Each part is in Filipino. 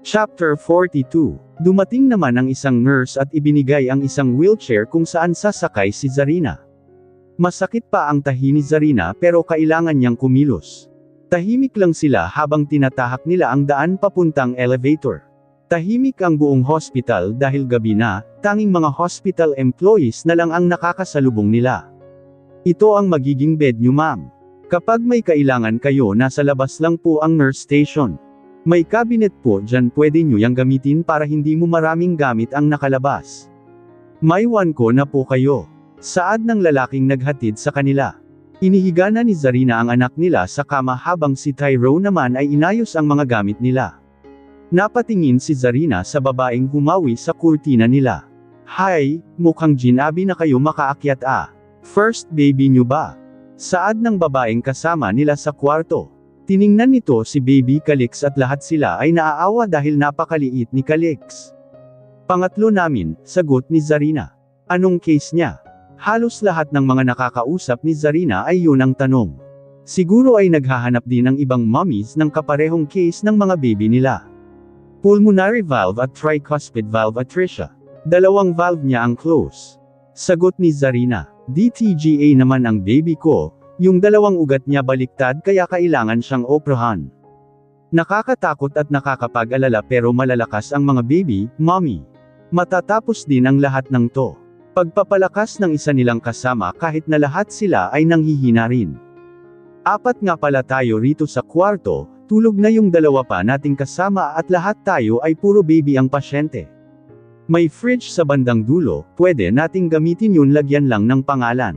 Chapter 42. Dumating naman ang isang nurse at ibinigay ang isang wheelchair kung saan sasakay si Zarina. Masakit pa ang tahi ni Zarina pero kailangan niyang kumilos. Tahimik lang sila habang tinatahak nila ang daan papuntang elevator. Tahimik ang buong hospital dahil gabi na, tanging mga hospital employees na lang ang nakakasalubong nila. Ito ang magiging bed niyo, ma'am. Kapag may kailangan kayo, nasa labas lang po ang nurse station. May cabinet po dyan, pwede nyo yang gamitin para hindi mo maraming gamit ang nakalabas. May one ko na po kayo. Saad ng lalaking naghatid sa kanila. Inihiga na ni Zarina ang anak nila sa kama habang si Tyrone naman ay inayos ang mga gamit nila. Napatingin si Zarina sa babaeng humawi sa kurtina nila. Hi, mukhang ginabi na kayo makaakyat ah. First baby nyo ba? Saad ng babaeng kasama nila sa kwarto. Tiningnan nito si Baby Calix at lahat sila ay naaawa dahil napakaliit ni Calix. Pangatlo namin, sagot ni Zarina. Anong case niya? Halos lahat ng mga nakakausap ni Zarina ay yun ang tanong. Siguro ay naghahanap din ng ibang mommies ng kaparehong case ng mga baby nila. Pulmonary valve at tricuspid valve atresia. Dalawang valve niya ang close. Sagot ni Zarina. DTGA naman ang baby ko, yung dalawang ugat niya baliktad kaya kailangan siyang operahan. Nakakatakot at nakakapag-alala pero malalakas ang mga baby, mommy. Matatapos din ang lahat ng to. Pagpapalakas ng isa nilang kasama kahit na lahat sila ay nanghihina rin. Apat nga pala tayo rito sa kwarto, tulog na yung dalawa pa nating kasama at lahat tayo ay puro baby ang pasyente. May fridge sa bandang dulo, pwede nating gamitin yun, lagyan lang ng pangalan.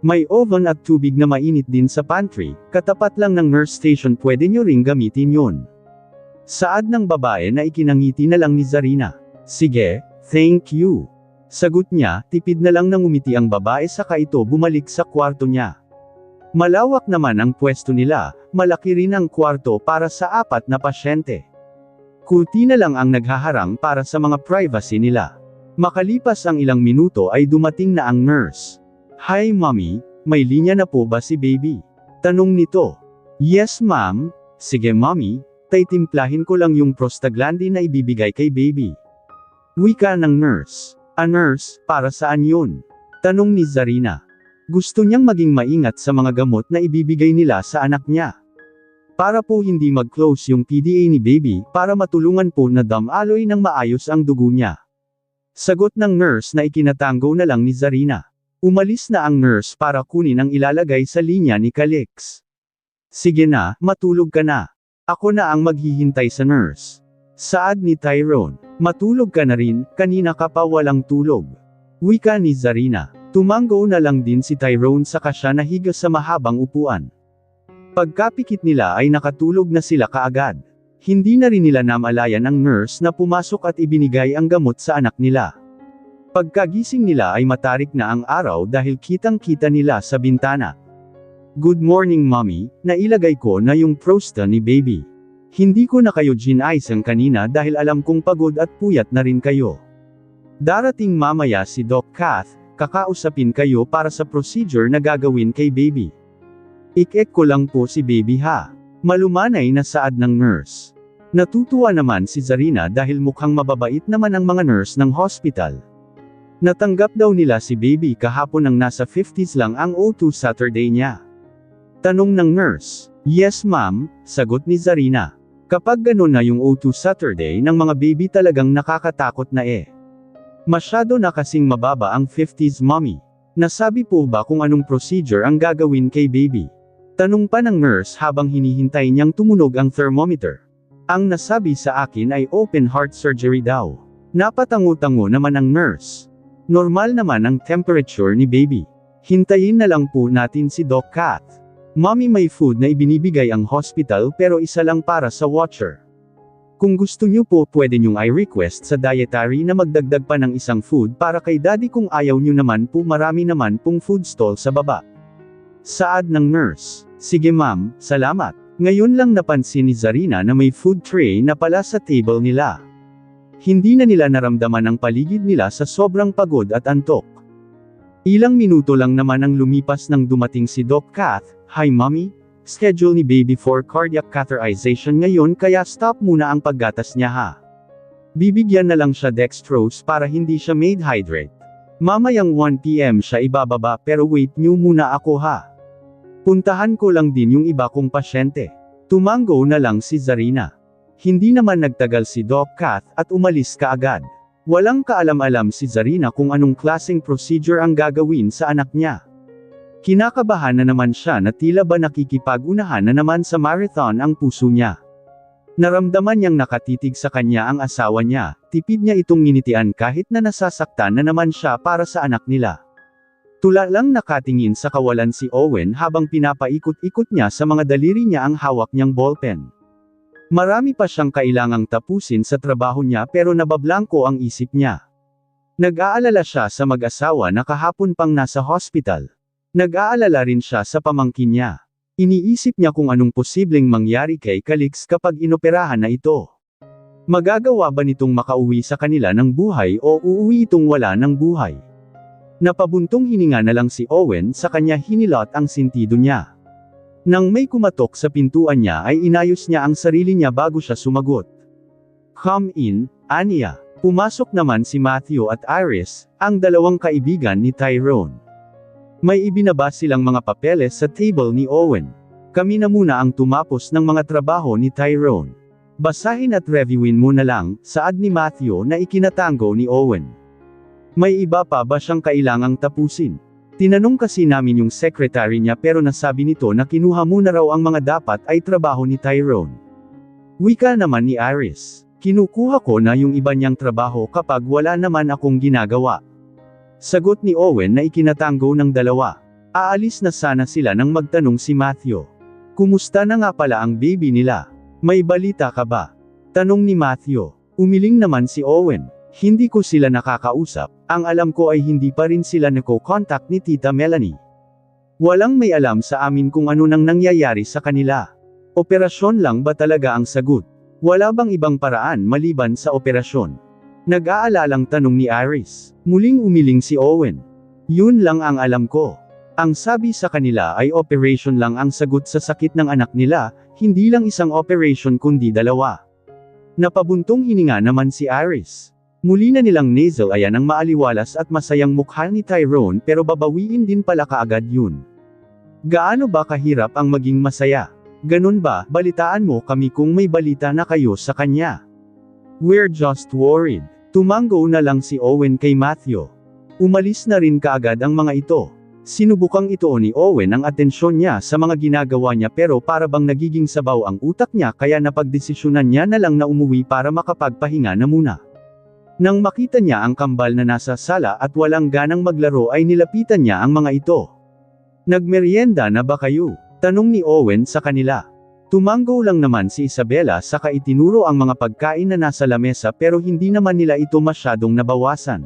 May oven at tubig na mainit din sa pantry, katapat lang ng nurse station, pwede nyo ring gamitin yun. Saad ng babae na ikinangiti na lang ni Zarina. Sige, thank you. Sagot niya, tipid na lang nang umiti ang babae saka ito bumalik sa kwarto niya. Malawak naman ang pwesto nila, malaki rin ang kwarto para sa apat na pasyente. Kurtina lang ang naghaharang para sa mga privacy nila. Makalipas ang ilang minuto ay dumating na ang nurse. Hi mommy, may linya na po ba si baby? Tanong nito. Yes ma'am. Sige mommy, titimplahin ko lang yung prostaglandin na ibibigay kay baby. Wika ng nurse. A nurse, para saan yun? Tanong ni Zarina. Gusto niyang maging maingat sa mga gamot na ibibigay nila sa anak niya. Para po hindi mag-close yung PDA ni baby, para matulungan po na damaloy ng maayos ang dugo niya. Sagot ng nurse na ikinatango na lang ni Zarina. Umalis na ang nurse para kunin ang ilalagay sa linya ni Calix. Sige na, matulog ka na. Ako na ang maghihintay sa nurse. Saad ni Tyrone. Matulog ka na rin, kanina ka pa walang tulog. Wika ni Zarina. Tumango na lang din si Tyrone saka siya nahiga sa mahabang upuan. Pagkapikit nila ay nakatulog na sila kaagad. Hindi na rin nila namalayan ang nurse na pumasok at ibinigay ang gamot sa anak nila. Pagkagising nila ay matarik na ang araw dahil kitang-kita nila sa bintana. Good morning mommy, nailagay ko na yung prosta ni baby. Hindi ko na kayo ginaisang kanina dahil alam kong pagod at puyat na rin kayo. Darating mamaya si Doc Kath, kakausapin kayo para sa procedure na gagawin kay baby. Ik-ek ko lang po si baby ha. Malumanay na saad ng nurse. Natutuwa naman si Zarina dahil mukhang mababait naman ang mga nurse ng hospital. Natanggap daw nila si baby kahapon ng nasa 50s lang ang O2 Saturday niya. Tanong ng nurse. Yes ma'am, sagot ni Zarina. Kapag ganun na yung O2 Saturday ng mga baby talagang nakakatakot na eh. Masyado na kasing mababa ang 50s mommy. Nasabi po ba kung anong procedure ang gagawin kay baby? Tanong pa ng nurse habang hinihintay niyang tumunog ang thermometer. Ang nasabi sa akin ay open heart surgery daw. Napatango-tango naman ang nurse. Normal naman ang temperature ni baby. Hintayin na lang po natin si Doc Kath. Mommy, may food na ibinibigay ang hospital pero isa lang para sa watcher. Kung gusto niyo po pwede niyong i-request sa dietary na magdagdag pa ng isang food para kay daddy, kung ayaw niyo naman po marami naman pong food stall sa baba. Saad ng nurse. Sige ma'am, salamat. Ngayon lang napansin ni Zarina na may food tray na pala sa table nila. Hindi na nila naramdaman ang paligid nila sa sobrang pagod at antok. Ilang minuto lang naman ang lumipas nang dumating si Doc Kath. Hi mommy, Schedule ni baby for cardiac catheterization ngayon kaya stop muna ang paggatas niya ha. Bibigyan na lang siya dextrose para hindi siya made hydrate. Mamayang 1 PM siya ibababa pero wait nyo muna ako ha. Puntahan ko lang din yung iba kong pasyente. Tumango na lang si Zarina. Hindi naman nagtagal si Doc Kath at umalis kaagad. Walang kaalam-alam si Zarina kung anong klaseng procedure ang gagawin sa anak niya. Kinakabahan na naman siya na tila ba nakikipag-unahan na naman sa marathon ang puso niya. Naramdaman niyang nakatitig sa kanya ang asawa niya, tipid niya itong nginitian kahit na nasasaktan na naman siya para sa anak nila. Tula lang nakatingin sa kawalan si Owen habang pinapaikot-ikot niya sa mga daliri niya ang hawak niyang ballpen. Marami pa siyang kailangang tapusin sa trabaho niya pero nabablangko ang isip niya. Nag-aalala siya sa mag-asawa na kahapon pang nasa hospital. Nag-aalala rin siya sa pamangkin niya. Iniisip niya kung anong posibleng mangyari kay Calix kapag inoperahan na ito. Magagawa ba nitong makauwi sa kanila ng buhay o uuwi itong wala ng buhay? Napabuntong hininga na lang si Owen sa kanya hinilot ang sentido niya. Nang may kumatok sa pintuan niya ay inayos niya ang sarili niya bago siya sumagot. Come in, Anya. Pumasok naman si Matthew at Iris, ang dalawang kaibigan ni Tyrone. May ibinaba silang mga papeles sa table ni Owen. Kami na muna ang tumapos ng mga trabaho ni Tyrone. Basahin at reviewin mo na lang, saad ni Matthew na ikinatango ni Owen. May iba pa ba siyang kailangang tapusin? Tinanong kasi namin yung secretary niya pero nasabi nito na kinuha muna raw ang mga dapat ay trabaho ni Tyrone. Wika naman ni Iris. Kinukuha ko na yung iba niyang trabaho kapag wala naman akong ginagawa. Sagot ni Owen na ikinatango ng dalawa. Aalis na sana sila nang magtanong si Matthew. Kumusta na nga pala ang baby nila? May balita ka ba? Tanong ni Matthew. Umiling naman si Owen. Hindi ko sila nakakausap, ang alam ko ay hindi pa rin sila nako-contact ni Tita Melanie. Walang may alam sa amin kung ano nang nangyayari sa kanila. Operasyon lang ba talaga ang sagot? Wala bang ibang paraan maliban sa operasyon? Nag-aalalang tanong ni Iris. Muling umiling si Owen. Yun lang ang alam ko. Ang sabi sa kanila ay operation lang ang sagot sa sakit ng anak nila, hindi lang isang operation kundi dalawa. Napabuntong hininga naman si Iris. Muli na nilang nasal ayan ang maaliwalas at masayang mukha ni Tyrone pero babawiin din pala kaagad yun. Gaano ba kahirap ang maging masaya? Ganun ba, balitaan mo kami kung may balita na kayo sa kanya. We're just worried. Tumango na lang si Owen kay Matthew. Umalis na rin kaagad ang mga ito. Sinubukang ito ni Owen ang atensyon niya sa mga ginagawa niya pero para bang nagiging sabaw ang utak niya kaya napagdesisyonan niya na lang na umuwi para makapagpahinga na muna. Nang makita niya ang kambal na nasa sala at walang ganang maglaro ay nilapitan niya ang mga ito. Nagmeryenda na ba kayo? Tanong ni Owen sa kanila. Tumango lang naman si Isabela saka itinuro ang mga pagkain na nasa lamesa pero hindi naman nila ito masyadong nabawasan.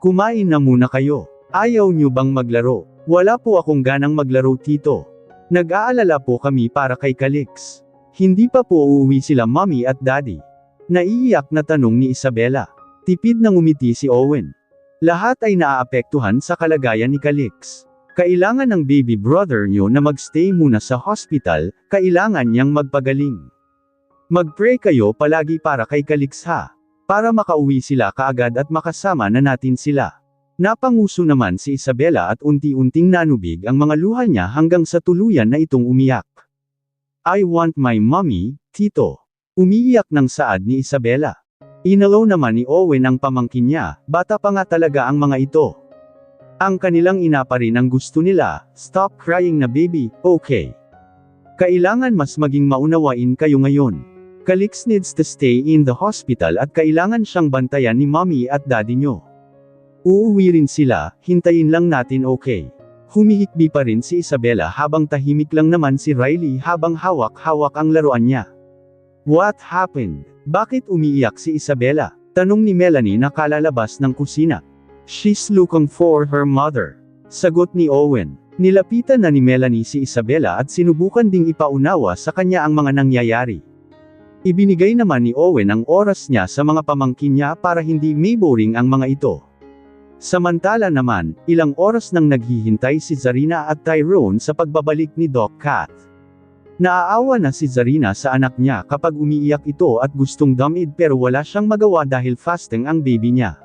Kumain na muna kayo. Ayaw nyo bang maglaro? Wala po akong ganang maglaro tito. Nag-aalala po kami para kay Calix. Hindi pa po uuwi sila mommy at daddy. Naiiyak na tanong ni Isabela. Tipid na ngumiti si Owen. Lahat ay naaapektuhan sa kalagayan ni Calix. Kailangan ng baby brother nyo na magstay muna sa hospital, kailangan niyang magpagaling. Mag-pray kayo palagi para kay Calix ha. Para makauwi sila kaagad at makasama na natin sila. Napanguso naman si Isabela at unti-unting nanubig ang mga luha niya hanggang sa tuluyan na itong umiyak. I want my mommy, tito. Umiiyak ng saad ni Isabela. Inalaw naman ni Owen ang pamangkin niya, bata pa nga talaga ang mga ito. Ang kanilang ina pa rin ang gusto nila, stop crying na baby, okay. Kailangan mas maging maunawain kayo ngayon. Calix needs to stay in the hospital at kailangan siyang bantayan ni mommy at daddy nyo. Uuwi rin sila, hintayin lang natin okay. Humihikbi pa rin si Isabela habang tahimik lang naman si Riley habang hawak-hawak ang laruan niya. What happened? Bakit umiiyak si Isabela? Tanong ni Melanie na kalalabas ng kusina. She's looking for her mother. Sagot ni Owen. Nilapitan na ni Melanie si Isabela at sinubukan ding ipaunawa sa kanya ang mga nangyayari. Ibinigay naman ni Owen ang oras niya sa mga pamangkin niya para hindi may boring ang mga ito. Samantala naman, ilang oras nang naghihintay si Zarina at Tyrone sa pagbabalik ni Doc Kath. Naaawa na si Zarina sa anak niya kapag umiiyak ito at gustong dumid pero wala siyang magawa dahil fasting ang baby niya.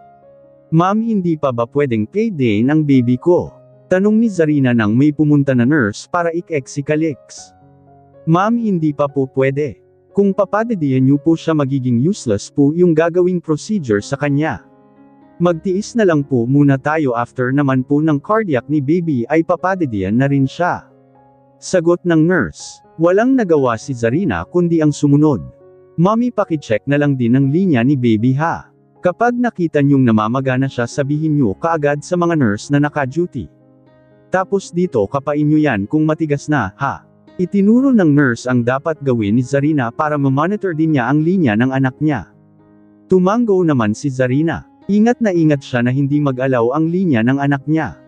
Ma'am, hindi pa ba pwedeng payday ng baby ko? Tanong ni Zarina nang may pumunta na nurse para ik-exicalix. Ma'am, hindi pa po pwede. Kung papadadihan niyo po siya magiging useless po yung gagawing procedure sa kanya. Magtiis na lang po muna tayo, after naman po ng cardiac ni baby ay papadadihan na rin siya. Sagot ng nurse. Walang nagawa si Zarina kundi ang sumunod. Mommy, pakicheck na lang din ang linya ni baby ha. Kapag nakita niyong namamaga na siya, sabihin niyo kaagad sa mga nurse na naka-duty. Tapos dito kapain niyo yan kung matigas na, ha? Itinuro ng nurse ang dapat gawin ni Zarina para mamonitor din niya ang linya ng anak niya. Tumango naman si Zarina. Ingat na ingat siya na hindi mag-alaw ang linya ng anak niya.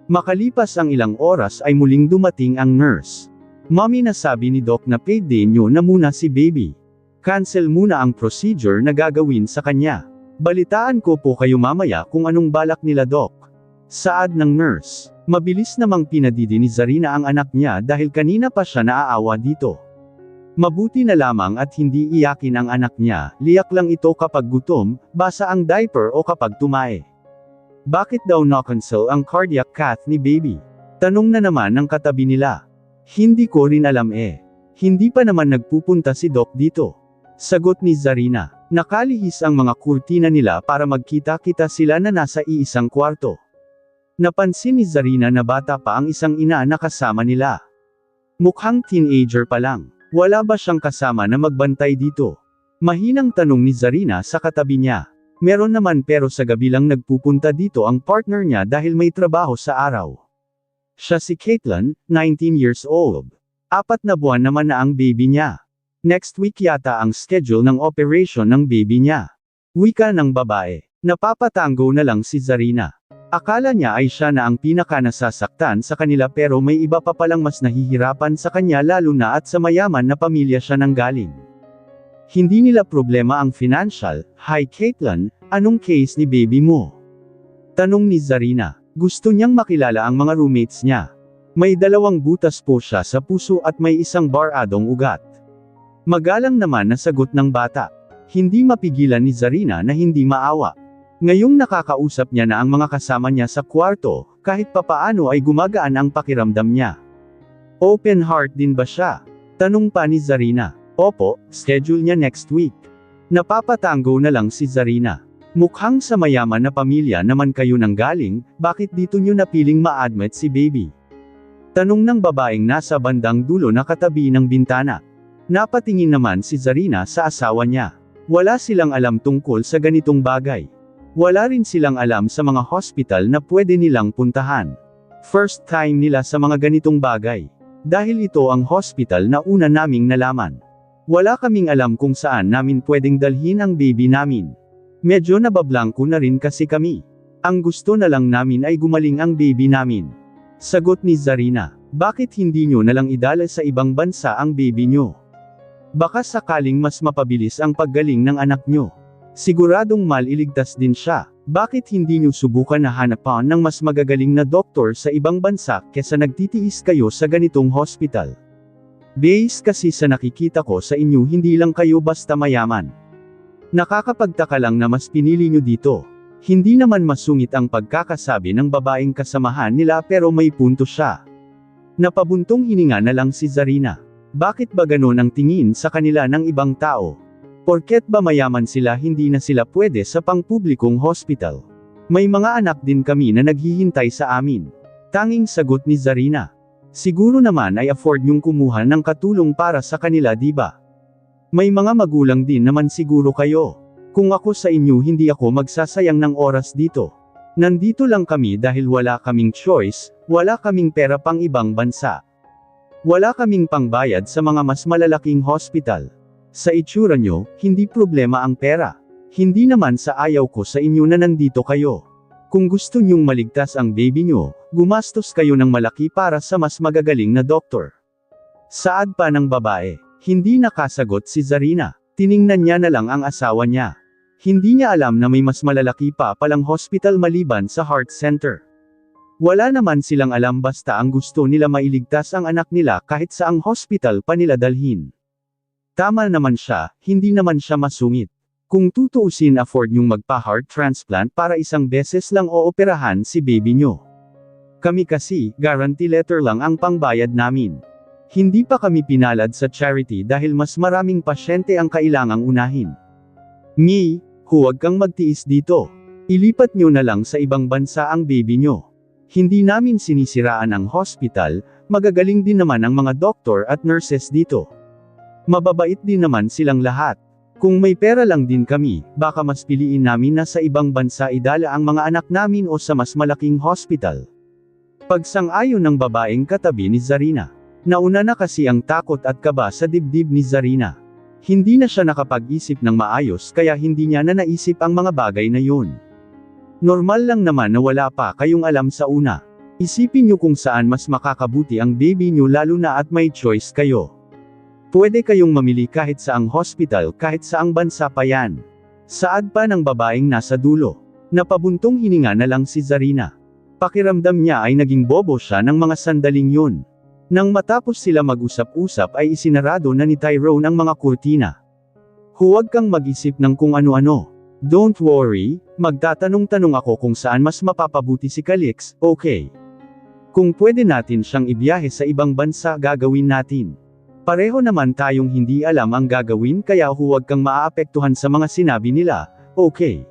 Makalipas ang ilang oras ay muling dumating ang nurse. Mommy, nasabi ni Doc na payday niyo na muna si baby. Cancel muna ang procedure na gagawin sa kanya. Balitaan ko po kayo mamaya kung anong balak nila, Doc. Saad ng nurse. Mabilis namang pinadidi ni Zarina ang anak niya dahil kanina pa siya naaawa dito. Mabuti na lamang at hindi iyakin ang anak niya, liyak lang ito kapag gutom, basa ang diaper o kapag tumae. Bakit daw na-cancel ang cardiac cath ni baby? Tanong na naman ng katabi nila. Hindi ko rin alam eh. Hindi pa naman nagpupunta si Doc dito. Sagot ni Zarina. Nakalihis ang mga kurtina nila para magkita-kita sila na nasa iisang kwarto. Napansin ni Zarina na bata pa ang isang ina na kasama nila. Mukhang teenager pa lang. Wala ba siyang kasama na magbantay dito? Mahinang tanong ni Zarina sa katabi niya. Meron naman, pero sa gabi lang nagpupunta dito ang partner niya dahil may trabaho sa araw. Siya si Caitlin, 19 years old. 4 na buwan naman na ang baby niya. Next week yata ang schedule ng operation ng baby niya. Wika ng babae. Napapatango na lang si Zarina. Akala niya ay siya na ang pinaka nasasaktan sa kanila, pero may iba pa palang mas nahihirapan sa kanya, lalo na at sa mayaman na pamilya siya nanggaling. Hindi nila problema ang financial. Hi Caitlin, anong case ni baby mo? Tanong ni Zarina. Gusto niyang makilala ang mga roommates niya. May 2 butas po siya sa puso at may 1 baradong ugat. Magalang naman na sagot ng bata. Hindi mapigilan ni Zarina na hindi maawa. Ngayong nakakausap niya na ang mga kasama niya sa kwarto, kahit papaano ay gumagaan ang pakiramdam niya. Open heart din ba siya? Tanong pa ni Zarina. Opo, schedule niya next week. Napapatango na lang si Zarina. Mukhang sa mayaman na pamilya naman kayo nanggaling, bakit dito niyo napiling ma-admit si baby? Tanong ng babaeng nasa bandang dulo na katabi ng bintana. Napatingin naman si Zarina sa asawa niya. Wala silang alam tungkol sa ganitong bagay. Wala rin silang alam sa mga hospital na pwede nilang puntahan. First time nila sa mga ganitong bagay. Dahil ito ang hospital na una naming nalaman. Wala kaming alam kung saan namin pwedeng dalhin ang baby namin. Medyo nabablangko na rin kasi kami. Ang gusto na lang namin ay gumaling ang baby namin. Sagot ni Zarina. Bakit hindi nyo nalang idala sa ibang bansa ang baby nyo? Baka sakaling mas mapabilis ang paggaling ng anak nyo. Siguradong maliligtas din siya. Bakit hindi niyo subukan na hanapan ng mas magagaling na doktor sa ibang bansa kesa nagtitiis kayo sa ganitong hospital? Based kasi sa nakikita ko sa inyo, hindi lang kayo basta mayaman. Nakakapagtaka lang na mas pinili niyo dito. Hindi naman masungit ang pagkakasabi ng babaeng kasamahan nila, pero may punto siya. Napabuntong hininga na lang si Zarina. Bakit ba ganon ang tingin sa kanila ng ibang tao? Porket ba mayaman sila, hindi na sila pwede sa pangpublikong hospital? May mga anak din kami na naghihintay sa amin. Tanging sagot ni Zarina. Siguro naman ay afford niyong kumuha ng katulong para sa kanila, di ba? May mga magulang din naman siguro kayo. Kung ako sa inyo, hindi ako magsasayang ng oras dito. Nandito lang kami dahil wala kaming choice, wala kaming pera pang ibang bansa. Wala kaming pangbayad sa mga mas malalaking hospital. Sa itsura nyo, hindi problema ang pera. Hindi naman sa ayaw ko sa inyo na nandito kayo. Kung gusto nyong maligtas ang baby nyo, gumastos kayo ng malaki para sa mas magagaling na doktor. Saad pa ng babae. Hindi nakasagot si Zarina. Tiningnan niya na lang ang asawa niya. Hindi niya alam na may mas malalaki pa palang hospital maliban sa heart center. Wala naman silang alam basta ang gusto nila mailigtas ang anak nila kahit saang hospital pa nila dalhin. Tama naman siya, hindi naman siya masungit. Kung tutuusin afford nyong magpa-heart transplant para isang beses lang ooperahan si baby nyo. Kami kasi, guarantee letter lang ang pangbayad namin. Hindi pa kami pinalad sa charity dahil mas maraming pasyente ang kailangang unahin. Huwag kang magtiis dito. Ilipat nyo na lang sa ibang bansa ang baby nyo. Hindi namin sinisiraan ang hospital, magagaling din naman ang mga doktor at nurses dito. Mababait din naman silang lahat. Kung may pera lang din kami, baka mas piliin namin na sa ibang bansa idala ang mga anak namin o sa mas malaking hospital. Pagsang-ayon ng babaeng katabi ni Zarina. Nauna na kasi ang takot at kaba sa dibdib ni Zarina. Hindi na siya nakapag-isip ng maayos kaya hindi niya na naisip ang mga bagay na yun. Normal lang naman na wala pa kayong alam sa una. Isipin nyo kung saan mas makakabuti ang baby nyo lalo na at may choice kayo. Pwede kayong mamili kahit saang hospital kahit saang bansa pa yan. Saad pa ng babaeng nasa dulo. Napabuntong hininga na lang si Zarina. Pakiramdam niya ay naging bobo siya ng mga sandaling yun. Nang matapos sila mag-usap-usap ay isinarado na ni Tyrone ang mga kurtina. Huwag kang mag-isip ng kung ano-ano. Don't worry, magtatanong-tanong ako kung saan mas mapapabuti si Calix, okay? Kung pwede natin siyang ibiyahe sa ibang bansa gagawin natin. Pareho naman tayong hindi alam ang gagawin kaya huwag kang maaapektuhan sa mga sinabi nila, okay?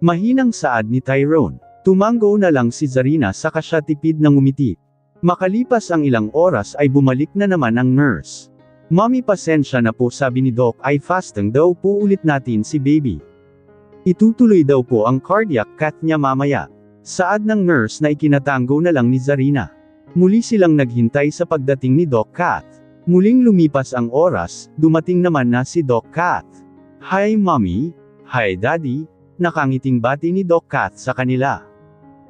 Mahinang saad ni Tyrone. Tumango na lang si Zarina saka siya tipid na ngumiti. Makalipas ang ilang oras ay bumalik na naman ang nurse. Mommy pasensya na po sabi ni Doc ay fasting daw po ulit natin si baby. Itutuloy daw po ang cardiac cath niya mamaya. Saad ng nurse na ikinatango na lang ni Zarina. Muli silang naghintay sa pagdating ni Doc Kath. Muling lumipas ang oras, dumating naman na si Doc Kath. Hi mommy, hi daddy, nakangiting bati ni Doc Kath sa kanila.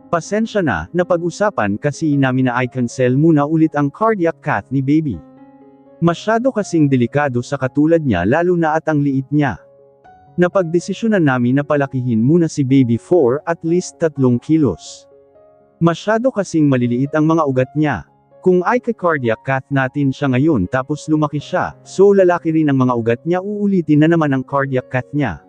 Pasensya na, napag-usapan kasi namin na i-cancel muna ulit ang cardiac cath ni baby. Masyado kasing delikado sa katulad niya lalo na at ang liit niya. Napagdesisyonan namin na palakihin muna si baby for at least 3 kilos. Masyado kasing maliliit ang mga ugat niya. Kung i-cardiac cath natin siya ngayon tapos lumaki siya, so lalaki rin ang mga ugat niya uulitin na naman ang cardiac cath niya.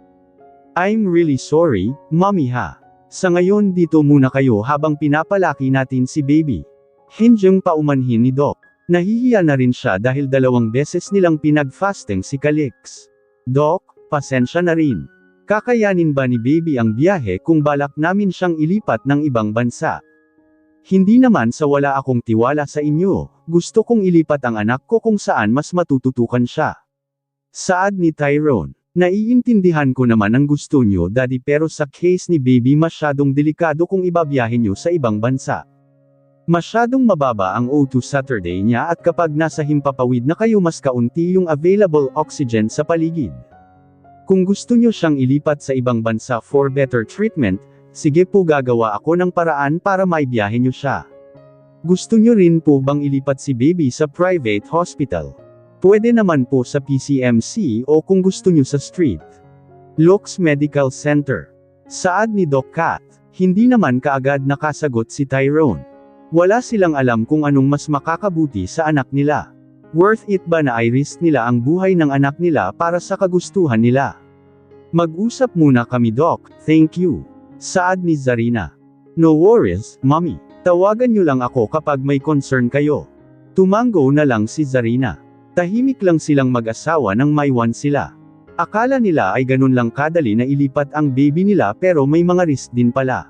I'm really sorry, mommy ha. Sa ngayon dito muna kayo habang pinapalaki natin si baby. Hindyang paumanhin ni Doc. Nahihiya na rin siya dahil 2 beses nilang pinag-fasting si Calix. Doc, pasensya na rin. Kakayanin ba ni baby ang biyahe kung balak namin siyang ilipat ng ibang bansa? Hindi naman sa wala akong tiwala sa inyo, gusto kong ilipat ang anak ko kung saan mas matututukan siya. Saad ni Tyrone. Naiintindihan ko naman ang gusto nyo daddy pero sa case ni baby masyadong delikado kung ibabiyahe nyo sa ibang bansa. Masyadong mababa ang O2 Saturday niya at kapag nasa himpapawid na kayo mas kaunti yung available oxygen sa paligid. Kung gusto nyo siyang ilipat sa ibang bansa for better treatment, sige po gagawa ako ng paraan para maibiyahe nyo siya. Gusto nyo rin po bang ilipat si baby sa private hospital? Pwede naman po sa PCMC o kung gusto nyo sa street. Lux Medical Center. Saad ni Doc Kath, hindi naman kaagad nakasagot si Tyrone. Wala silang alam kung anong mas makakabuti sa anak nila. Worth it ba na i-risk nila ang buhay ng anak nila para sa kagustuhan nila? Mag-usap muna kami Doc, thank you. Saad ni Zarina. No worries, mommy. Tawagan nyo lang ako kapag may concern kayo. Tumango na lang si Zarina. Tahimik lang silang mag-asawa nang maiwan sila. Akala nila ay ganun lang kadali na ilipat ang baby nila pero may mga risk din pala.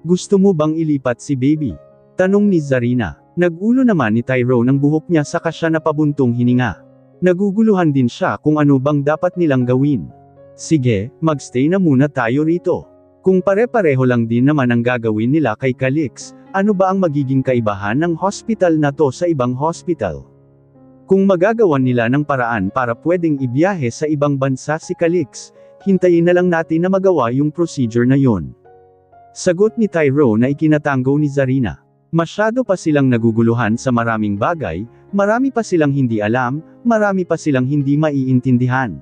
Gusto mo bang ilipat si baby? Tanong ni Zarina. Nagulo naman ni Tyrone ang buhok niya saka siya napabuntong hininga. Naguguluhan din siya kung ano bang dapat nilang gawin. Sige, magstay na muna tayo rito. Kung pare-pareho lang din naman ang gagawin nila kay Calix, ano ba ang magiging kaibahan ng hospital na to sa ibang hospital? Kung magagawan nila ng paraan para pwedeng ibiyahe sa ibang bansa si Calix, hintayin na lang natin na magawa yung procedure na yon. Sagot ni Tyrone na ikinatango ni Zarina. Masyado pa silang naguguluhan sa maraming bagay, marami pa silang hindi alam, marami pa silang hindi maiintindihan.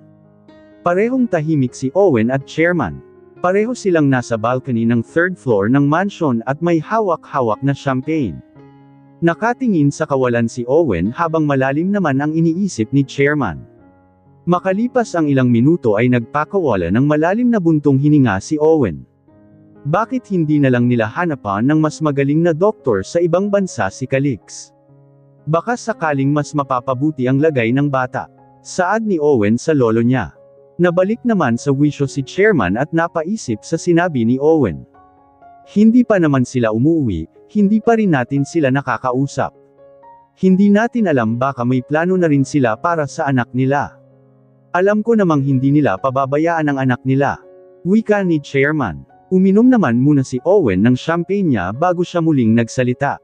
Parehong tahimik si Owen at Chairman. Pareho silang nasa balcony ng third floor ng mansion at may hawak-hawak na champagne. Nakatingin sa kawalan si Owen habang malalim naman ang iniisip ni Chairman. Makalipas ang ilang minuto ay nagpakawala ng malalim na buntong hininga si Owen. Bakit hindi na lang nila hanapan ng mas magaling na doktor sa ibang bansa si Calix? Baka sakaling mas mapapabuti ang lagay ng bata. Saad ni Owen sa lolo niya. Nabalik naman sa wisyo si Chairman at napaisip sa sinabi ni Owen. Hindi pa naman sila umuwi, hindi pa rin natin sila nakakausap. Hindi natin alam baka may plano na rin sila para sa anak nila. Alam ko namang hindi nila pababayaan ang anak nila. Wika ni Chairman. Uminom naman muna si Owen ng champagne niya bago siya muling nagsalita.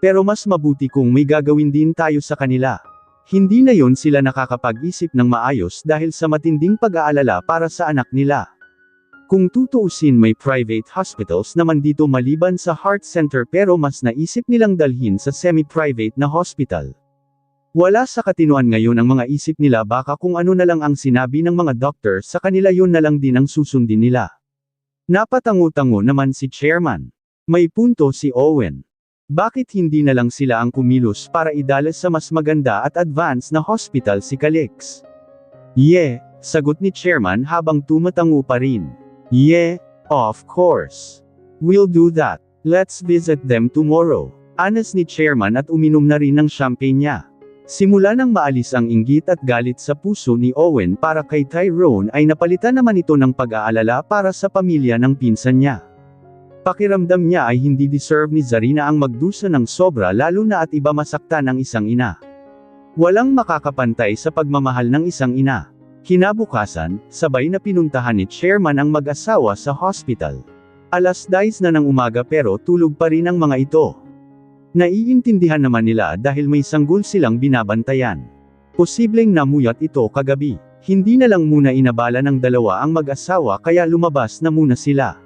Pero mas mabuti kung may gagawin din tayo sa kanila. Hindi na yon sila nakakapag-isip ng maayos dahil sa matinding pag-aalala para sa anak nila. Kung tutuusin may private hospitals naman dito maliban sa heart center pero mas naisip nilang dalhin sa semi-private na hospital. Wala sa katinuan ngayon ang mga isip nila baka kung ano na lang ang sinabi ng mga doctor sa kanila yun na lang din ang susundin nila. Napatango-tango naman si Chairman. May punto si Owen. Bakit hindi na lang sila ang kumilos para idala sa mas maganda at advanced na hospital si Calix? Sagot ni Chairman habang tumatango pa rin. Of course. We'll do that. Let's visit them tomorrow. Anas ni Chairman at uminom na rin ng champagne niya. Simula nang maalis ang inggit at galit sa puso ni Owen para kay Tyrone ay napalitan naman ito ng pag-aalala para sa pamilya ng pinsan niya. Pakiramdam niya ay hindi deserve ni Zarina ang magdusa ng sobra lalo na at iba masaktan ang isang ina. Walang makakapantay sa pagmamahal ng isang ina. Kinabukasan, sabay na pinuntahan ni Chairman ang mag-asawa sa hospital. 10:00 na ng umaga pero tulog pa rin ang mga ito. Naiintindihan naman nila dahil may sanggol silang binabantayan. Posibleng namuyat ito kagabi. Hindi na lang muna inabala ng dalawa ang mag-asawa kaya lumabas na muna sila.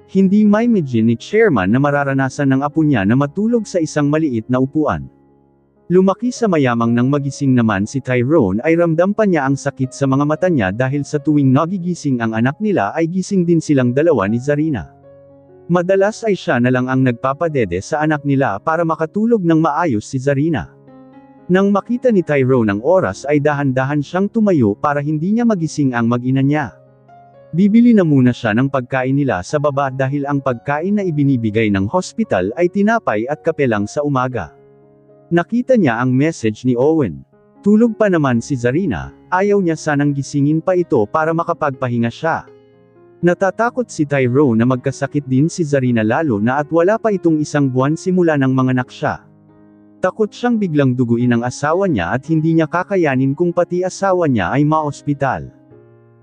Hindi ma-imagine ni Chairman na mararanasan ng apo niya na matulog sa isang maliit na upuan. Lumaki sa mayamang nang magising naman si Tyrone ay ramdam pa niya ang sakit sa mga mata niya dahil sa tuwing nagigising ang anak nila ay gising din silang dalawa ni Zarina. Madalas ay siya na lang ang nagpapadede sa anak nila para makatulog ng maayos si Zarina. Nang makita ni Tyrone ang oras ay dahan-dahan siyang tumayo para hindi niya magising ang mag-ina niya. Bibili na muna siya ng pagkain nila sa baba dahil ang pagkain na ibinibigay ng hospital ay tinapay at kape lang sa umaga. Nakita niya ang message ni Owen. Tulog pa naman si Zarina, ayaw niya sanang gisingin pa ito para makapagpahinga siya. Natatakot si Tyrone na magkasakit din si Zarina lalo na at wala pa itong 1 buwan simula nang manganak siya. Takot siyang biglang duguin ang asawa niya at hindi niya kakayanin kung pati asawa niya ay ma-ospital.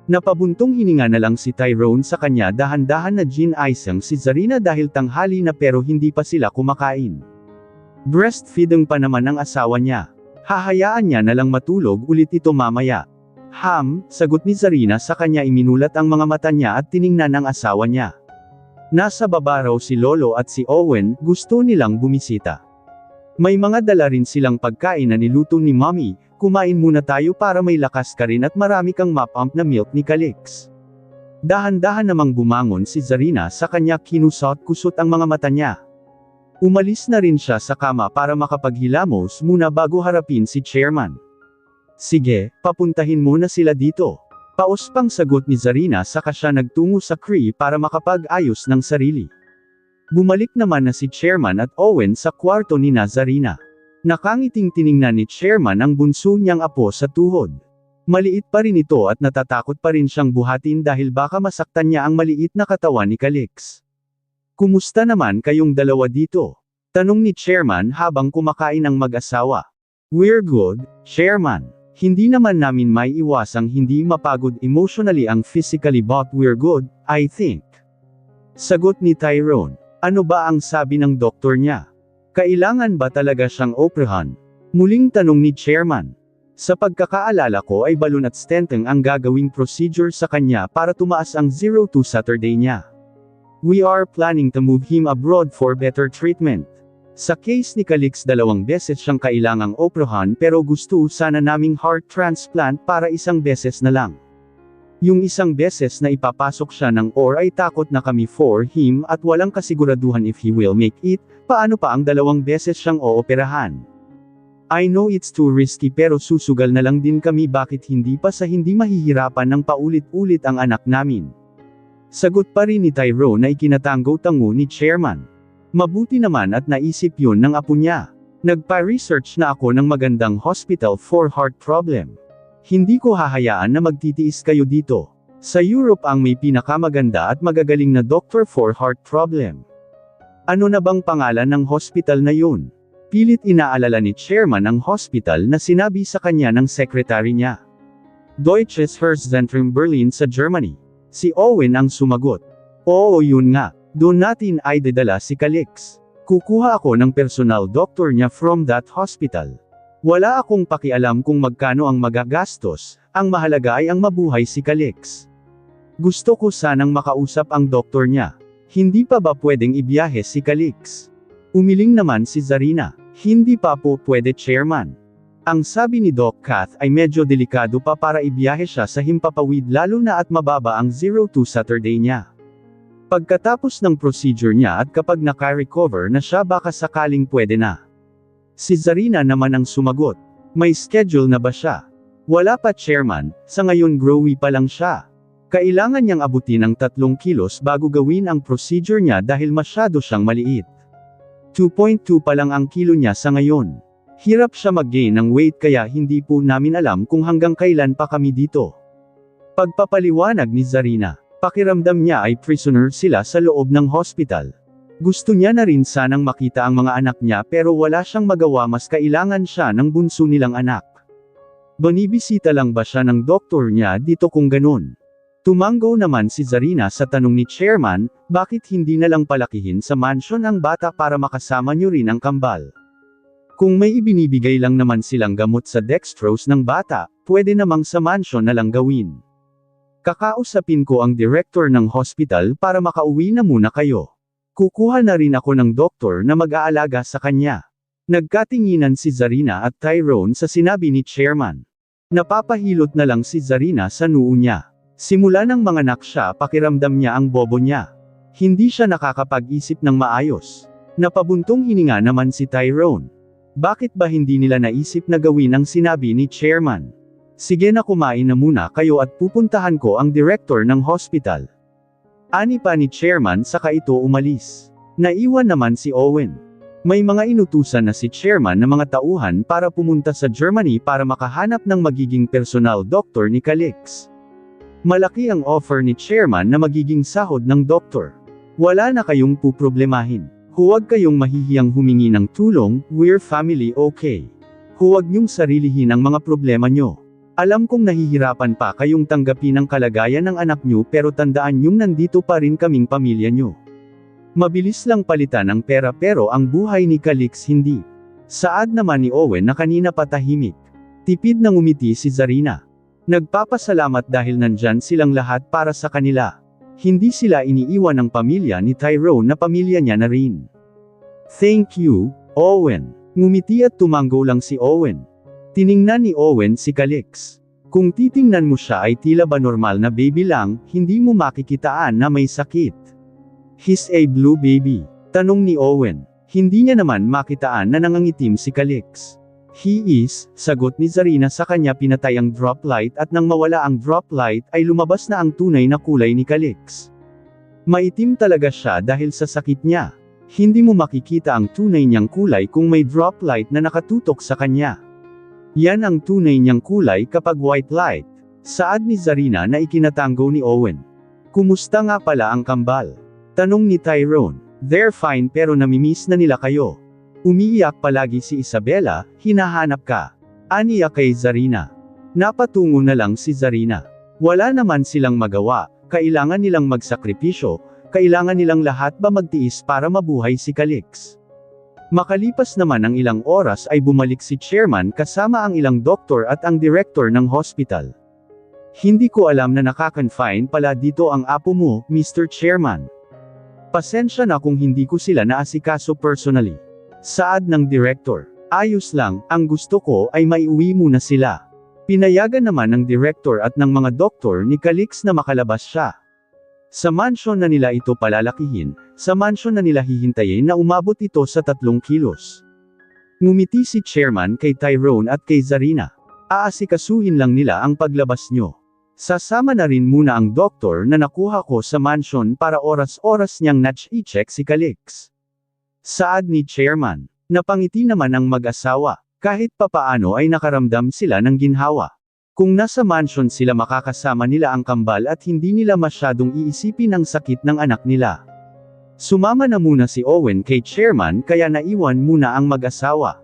Napabuntong hininga na lang si Tyrone sa kanya dahan-dahan na gin-isang si Zarina dahil tanghali na pero hindi pa sila kumakain. Breastfeeding pa naman ang asawa niya. Hahayaan niya na lang matulog ulit ito mamaya. Sagot ni Zarina sa kanya iminulat ang mga mata niya at tiningnan ang asawa niya. Nasa baba raw si Lolo at si Owen, gusto nilang bumisita. May mga dala rin silang pagkain na niluto ni Mommy. Kumain muna tayo para may lakas ka rin at marami kang mapump na milk ni Calix. Dahan-dahan namang bumangon si Zarina sa kanya kinusot-kusot ang mga mata niya. Umalis na rin siya sa kama para makapaghilamos muna bago harapin si Chairman. Sige, papuntahin mo na sila dito. Paos pang sagot ni Zarina saka siya nagtungo sa Cree para makapag-ayos ng sarili. Bumalik naman na si Chairman at Owen sa kwarto ni Zarina. Nakangiting tiningnan ni Chairman ang bunso niyang apo sa tuhod. Maliit pa rin ito at natatakot pa rin siyang buhatin dahil baka masaktan niya ang maliit na katawan ni Calix. Kumusta naman kayong dalawa dito? Tanong ni Chairman habang kumakain ang mag-asawa. We're good, Chairman. Hindi naman namin may iwasang hindi mapagod emotionally ang physically but we're good, I think. Sagot ni Tyrone. Ano ba ang sabi ng doktor niya? Kailangan ba talaga siyang operahan? Muling tanong ni Chairman. Sa pagkakaalala ko ay balloon at stenting ang gagawing procedure sa kanya para tumaas ang 0 to Saturday niya. We are planning to move him abroad for better treatment. Sa case ni Calix 2 beses siyang kailangang operahan pero gusto sana naming heart transplant para 1 beses na lang. Yung isang beses na ipapasok siya ng OR ay takot na kami for him at walang kasiguraduhan if he will make it, paano pa ang 2 beses siyang ooperahan? I know it's too risky pero susugal na lang din kami bakit hindi pa sa hindi mahihirapan ng paulit-ulit ang anak namin. Sagot pa rin ni Tyrone na ikinatanggo-tango ni Chairman. Mabuti naman at naisip yun ng apo niya. Nagpa-research na ako ng magandang hospital for heart problem. Hindi ko hahayaan na magtitiis kayo dito. Sa Europe ang may pinakamaganda at magagaling na doctor for heart problem. Ano na bang pangalan ng hospital na yun? Pilit inaalala ni Chairman ang hospital na sinabi sa kanya ng secretary niya. Deutsches Herzzentrum Berlin sa Germany. Si Owen ang sumagot. Oo yun nga, doon natin ay dadala si Calix. Kukuha ako ng personal doctor niya from that hospital. Wala akong pakialam kung magkano ang magagastos, ang mahalaga ay ang mabuhay si Calix. Gusto ko sanang makausap ang doktor niya. Hindi pa ba pwedeng ibiyahe si Calix? Umiling naman si Zarina. Hindi pa po pwede Chairman. Ang sabi ni Doc Kath ay medyo delikado pa para ibiyahe siya sa himpapawid lalo na at mababa ang 02 Saturday niya. Pagkatapos ng procedure niya at kapag naka-recover na siya baka sakaling pwede na. Si Zarina naman ang sumagot. May schedule na ba siya? Wala pa Chairman, sa ngayon growy pa lang siya. Kailangan niyang abutin ng 3 kilos bago gawin ang procedure niya dahil masyado siyang maliit. 2.2 pa lang ang kilo niya sa ngayon. Hirap siya mag-gain ng weight kaya hindi po namin alam kung hanggang kailan pa kami dito. Pagpapaliwanag ni Zarina, pakiramdam niya ay prisoner sila sa loob ng hospital. Gusto niya na rin sanang makita ang mga anak niya pero wala siyang magawa mas kailangan siya ng bunso nilang anak. Banibisita lang ba siya ng doktor niya dito kung ganun? Tumanggo naman si Zarina sa tanong ni Chairman, bakit hindi na lang palakihin sa mansion ang bata para makasama niyo rin ang kambal? Kung may ibinibigay lang naman silang gamot sa dextrose ng bata, pwede namang sa mansion na lang gawin. Kakausapin ko ang director ng hospital para makauwi na muna kayo. Kukuha na rin ako ng doktor na mag-aalaga sa kanya. Nagkatinginan si Zarina at Tyrone sa sinabi ni Chairman. Napapahilot na lang si Zarina sa noo niya. Simula nang manganak siya pakiramdam niya ang bobo niya. Hindi siya nakakapag-isip ng maayos. Napabuntong hininga naman si Tyrone. Bakit ba hindi nila naisip na gawin ang sinabi ni Chairman? Sige na kumain na muna kayo at pupuntahan ko ang director ng hospital. Ani pa ni Chairman saka ito umalis. Naiwan naman si Owen. May mga inutusan na si Chairman na mga tauhan para pumunta sa Germany para makahanap ng magiging personal doctor ni Calix. Malaki ang offer ni Chairman na magiging sahod ng doktor. Wala na kayong puproblemahin. Huwag kayong mahihiyang humingi ng tulong, we're family okay. Huwag niyong sarilihin ang mga problema niyo. Alam kong nahihirapan pa kayong tanggapin ang kalagayan ng anak niyo pero tandaan niyong nandito pa rin kaming pamilya niyo. Mabilis lang palitan ang pera pero ang buhay ni Calix hindi. Saad naman ni Owen na kanina patahimik. Tipid na ngumiti si Zarina. Nagpapasalamat dahil nandyan silang lahat para sa kanila. Hindi sila iniiwan ng pamilya ni Tyrone na pamilya niya na rin. Thank you, Owen. Ngumiti at tumanggo lang si Owen. Tiningnan ni Owen si Calix. Kung titingnan mo siya ay tila ba normal na baby lang, hindi mo makikitaan na may sakit. He's a blue baby. Tanong ni Owen. Hindi niya naman makitaan na nangangitim si Calix. He is, sagot ni Zarina sa kanya pinatay ang drop light at nang mawala ang drop light ay lumabas na ang tunay na kulay ni Calix. Maitim talaga siya dahil sa sakit niya. Hindi mo makikita ang tunay niyang kulay kung may drop light na nakatutok sa kanya. Yan ang tunay niyang kulay kapag white light. Saad ni Zarina na ikinatanggo ni Owen. Kumusta nga pala ang kambal? Tanong ni Tyrone. They're fine pero namimiss na nila kayo. Umiiyak palagi si Isabella, hinahanap ka. Aniya kay Zarina. Napatungo na lang si Zarina. Wala naman silang magawa, kailangan nilang magsakripisyo, kailangan nilang lahat ba magtiis para mabuhay si Calix. Makalipas naman ang ilang oras ay bumalik si Chairman kasama ang ilang doktor at ang director ng hospital. Hindi ko alam na nakakonfine pala dito ang apo mo, Mr. Chairman. Pasensya na kung hindi ko sila naasikaso personally. Saad ng director. Ayos lang, ang gusto ko ay maiuwi muna sila. Pinayagan naman ng director at ng mga doktor ni Calix na makalabas siya. Sa mansyon na nila ito palalakihin, sa mansyon na nila hihintayin na umabot ito sa 3 kilos. Ngumiti si chairman kay Tyrone at kay Zarina. Aasikasuhin lang nila ang paglabas nyo. Sasama na rin muna ang doktor na nakuha ko sa mansyon para oras-oras niyang i-check si Calix. Saad ni chairman. Napangiti naman ang mag-asawa. Kahit papaano ay nakaramdam sila ng ginhawa. Kung nasa mansyon sila makakasama nila ang kambal at hindi nila masyadong iisipin ang sakit ng anak nila. Sumama na muna si Owen kay chairman kaya naiwan muna ang mag-asawa.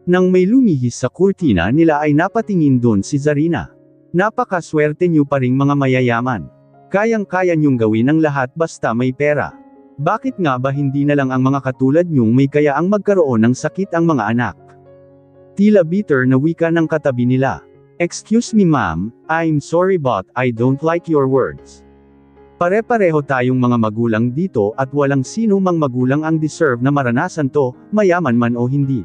Nang may lumihis sa kurtina nila ay napatingin doon si Zarina. Napakaswerte niyo pa ring mga mayayaman. Kayang-kaya niyong gawin ang lahat basta may pera. Bakit nga ba hindi na lang ang mga katulad niyong may kayaang magkaroon ng sakit ang mga anak? Tila bitter na wika ng katabi nila. Excuse me ma'am, I'm sorry but I don't like your words. Pare-pareho tayong mga magulang dito at walang sino mang magulang ang deserve na maranasan to, mayaman man o hindi.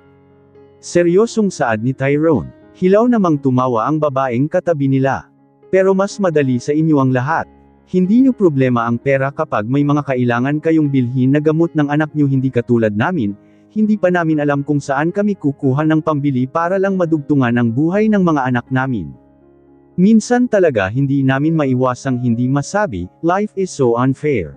Seryosong saad ni Tyrone. Hilaw namang tumawa ang babaeng katabi nila. Pero mas madali sa inyo ang lahat. Hindi nyo problema ang pera kapag may mga kailangan kayong bilhin na gamot ng anak nyo hindi katulad namin. Hindi pa namin alam kung saan kami kukuha ng pambili para lang madugtungan ang buhay ng mga anak namin. Minsan talaga hindi namin maiwasang hindi masabi, life is so unfair.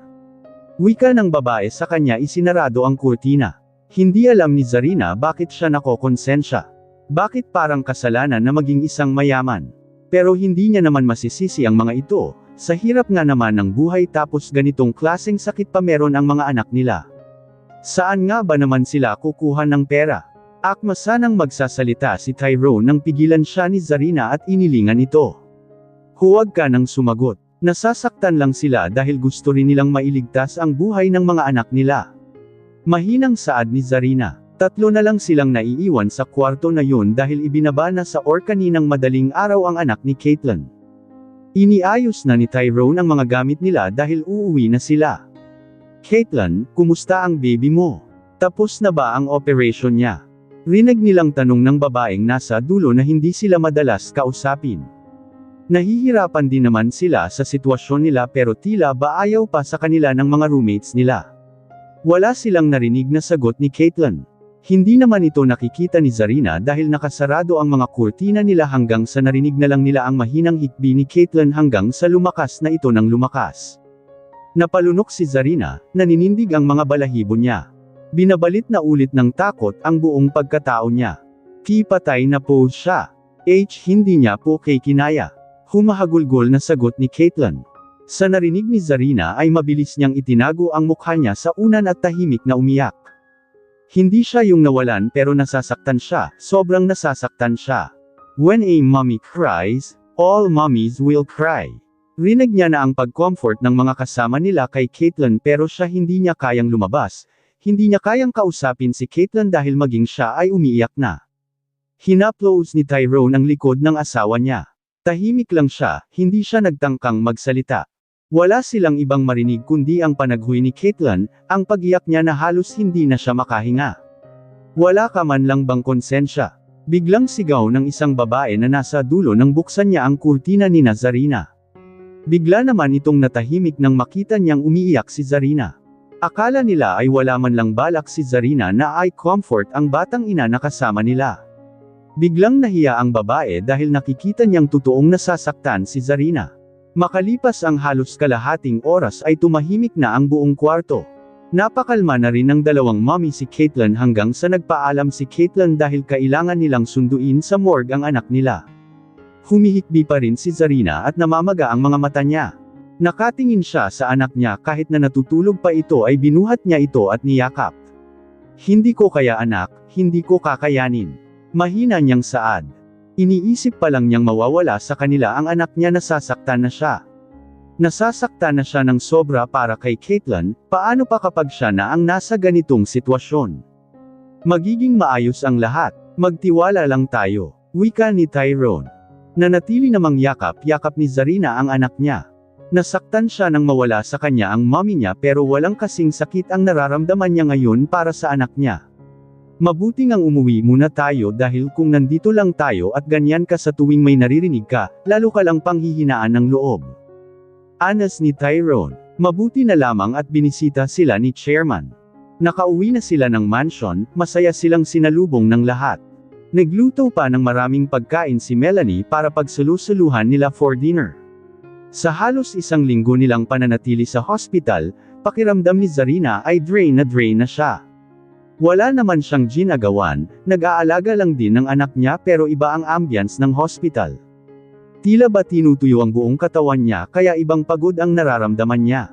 Wika ng babae sa kanya isinarado ang kurtina. Hindi alam ni Zarina bakit siya nakokonsensya. Bakit parang kasalanan na maging isang mayaman. Pero hindi niya naman masisisi ang mga ito, sa hirap nga naman ng buhay tapos ganitong klaseng sakit pa meron ang mga anak nila. Saan nga ba naman sila kukuha ng pera? Akma sanang magsasalita si Tyrone nang pigilan siya ni Zarina at inilingan ito. Huwag ka nang sumagot. Nasasaktan lang sila dahil gusto rin nilang mailigtas ang buhay ng mga anak nila. Mahinang saad ni Zarina. 3 na lang silang naiiwan sa kwarto na yun dahil ibinaba na sa kaninang madaling araw ang anak ni Caitlin. Iniayos na ni Tyrone ang mga gamit nila dahil uuwi na sila. Caitlin, kumusta ang baby mo? Tapos na ba ang operation niya? Rinig nilang tanong ng babaeng nasa dulo na hindi sila madalas kausapin. Nahihirapan din naman sila sa sitwasyon nila pero tila ba ayaw pa sa kanila ng mga roommates nila. Wala silang narinig na sagot ni Caitlin. Hindi naman ito nakikita ni Zarina dahil nakasarado ang mga kurtina nila hanggang sa narinig na lang nila ang mahinang hikbi ni Caitlin hanggang sa lumakas na ito ng lumakas. Napalunok si Zarina, naninindig ang mga balahibo niya. Binabalit na ulit ng takot ang buong pagkatao niya. Patay na po siya. Hindi niya po kay kinaya. Humahagulgol na sagot ni Caitlin. Sa narinig ni Zarina ay mabilis niyang itinago ang mukha niya sa unan at tahimik na umiyak. Hindi siya yung nawalan pero nasasaktan siya, sobrang nasasaktan siya. When a mommy cries, all mommies will cry. Rinig niya na ang pag-comfort ng mga kasama nila kay Caitlin pero siya hindi niya kayang lumabas, hindi niya kayang kausapin si Caitlin dahil maging siya ay umiiyak na. Hinaplos ni Tyrone ang likod ng asawa niya. Tahimik lang siya, hindi siya nagtangkang magsalita. Wala silang ibang marinig kundi ang panaghuy ni Caitlin, ang pag-iyak niya na halos hindi na siya makahinga. Wala ka man lang bang konsensya? Biglang sigaw ng isang babae na nasa dulo nang buksan niya ang kurtina ni Zarina. Bigla naman itong natahimik nang makita niyang umiiyak si Zarina. Akala nila ay wala man lang balak si Zarina na ay comfort ang batang ina na kasama nila. Biglang nahiya ang babae dahil nakikita niyang totoong nasasaktan si Zarina. Makalipas ang halos kalahating oras ay tumahimik na ang buong kwarto. Napakalma na rin ng dalawang mommy si Caitlin hanggang sa nagpaalam si Caitlin dahil kailangan nilang sunduin sa morgue ang anak nila. Humihikbi pa rin si Zarina at namamaga ang mga mata niya. Nakatingin siya sa anak niya kahit na natutulog pa ito ay binuhat niya ito at niyakap. Hindi ko kaya anak, hindi ko kakayanin. Mahina niyang saad. Iniisip pa lang niyang mawawala sa kanila ang anak niya nasasaktan na siya. Nasasaktan na siya ng sobra para kay Caitlin, paano pa kapag siya na ang nasa ganitong sitwasyon? Magiging maayos ang lahat, magtiwala lang tayo, wika ni Tyrone. Nanatili namang yakap-yakap ni Zarina ang anak niya. Nasaktan siya nang mawala sa kanya ang mommy niya pero walang kasing sakit ang nararamdaman niya ngayon para sa anak niya. Mabuting ang umuwi muna tayo dahil kung nandito lang tayo at ganyan ka sa tuwing may naririnig ka, lalo ka lang panghihinaan ng loob. Anas ni Tyrone. Mabuti na lamang at binisita sila ni Chairman. Nakauwi na sila ng mansion, masaya silang sinalubong ng lahat. Nagluto pa ng maraming pagkain si Melanie para pagsulu-suluhan nila for dinner. Sa halos isang linggo nilang pananatili sa hospital, pakiramdam ni Zarina ay drain na siya. Wala naman siyang ginagawan, nag-aalaga lang din ng anak niya pero iba ang ambience ng hospital. Tila ba tinutuyo ang buong katawan niya kaya ibang pagod ang nararamdaman niya.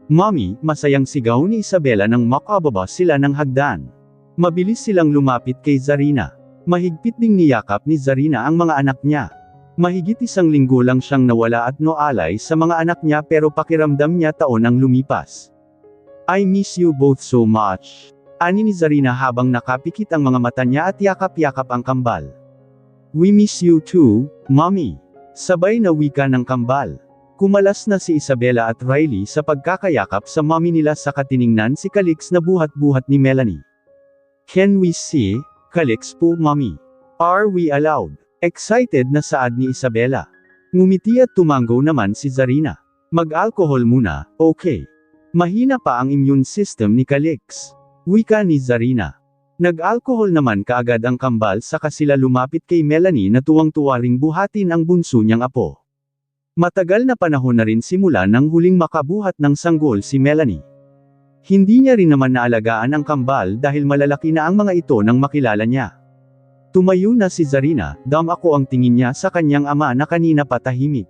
Mommy, masayang sigaw ni Isabela nang makababa sila ng hagdan. Mabilis silang lumapit kay Zarina. Mahigpit ding niyakap ni Zarina ang mga anak niya. Mahigit isang linggo lang siyang nawala at noalay sa mga anak niya pero pakiramdam niya taon ang lumipas. I miss you both so much. Ani ni Zarina habang nakapikit ang mga mata niya at yakap-yakap ang kambal. We miss you too, Mommy. Sabay na wika ng kambal. Kumalas na si Isabela at Riley sa pagkakayakap sa mommy nila sa katiningnan si Calix na buhat-buhat ni Melanie. Can we see? Calix po, Mommy. Are we allowed? Excited na saad ni Isabela. Ngumiti at tumango naman si Zarina. Mag-alcohol muna, okay. Mahina pa ang immune system ni Calix. Wika ni Zarina. Nag-alcohol naman kaagad ang kambal saka sila lumapit kay Melanie na tuwang-tuwa ring buhatin ang bunso niyang apo. Matagal na panahon na rin simula nang huling makabuhat ng sanggol si Melanie. Hindi niya rin naman naalagaan ang kambal dahil malalaki na ang mga ito nang makilala niya. Tumayo na si Zarina, dam ako ang tingin niya sa kanyang ama na kanina patahimik.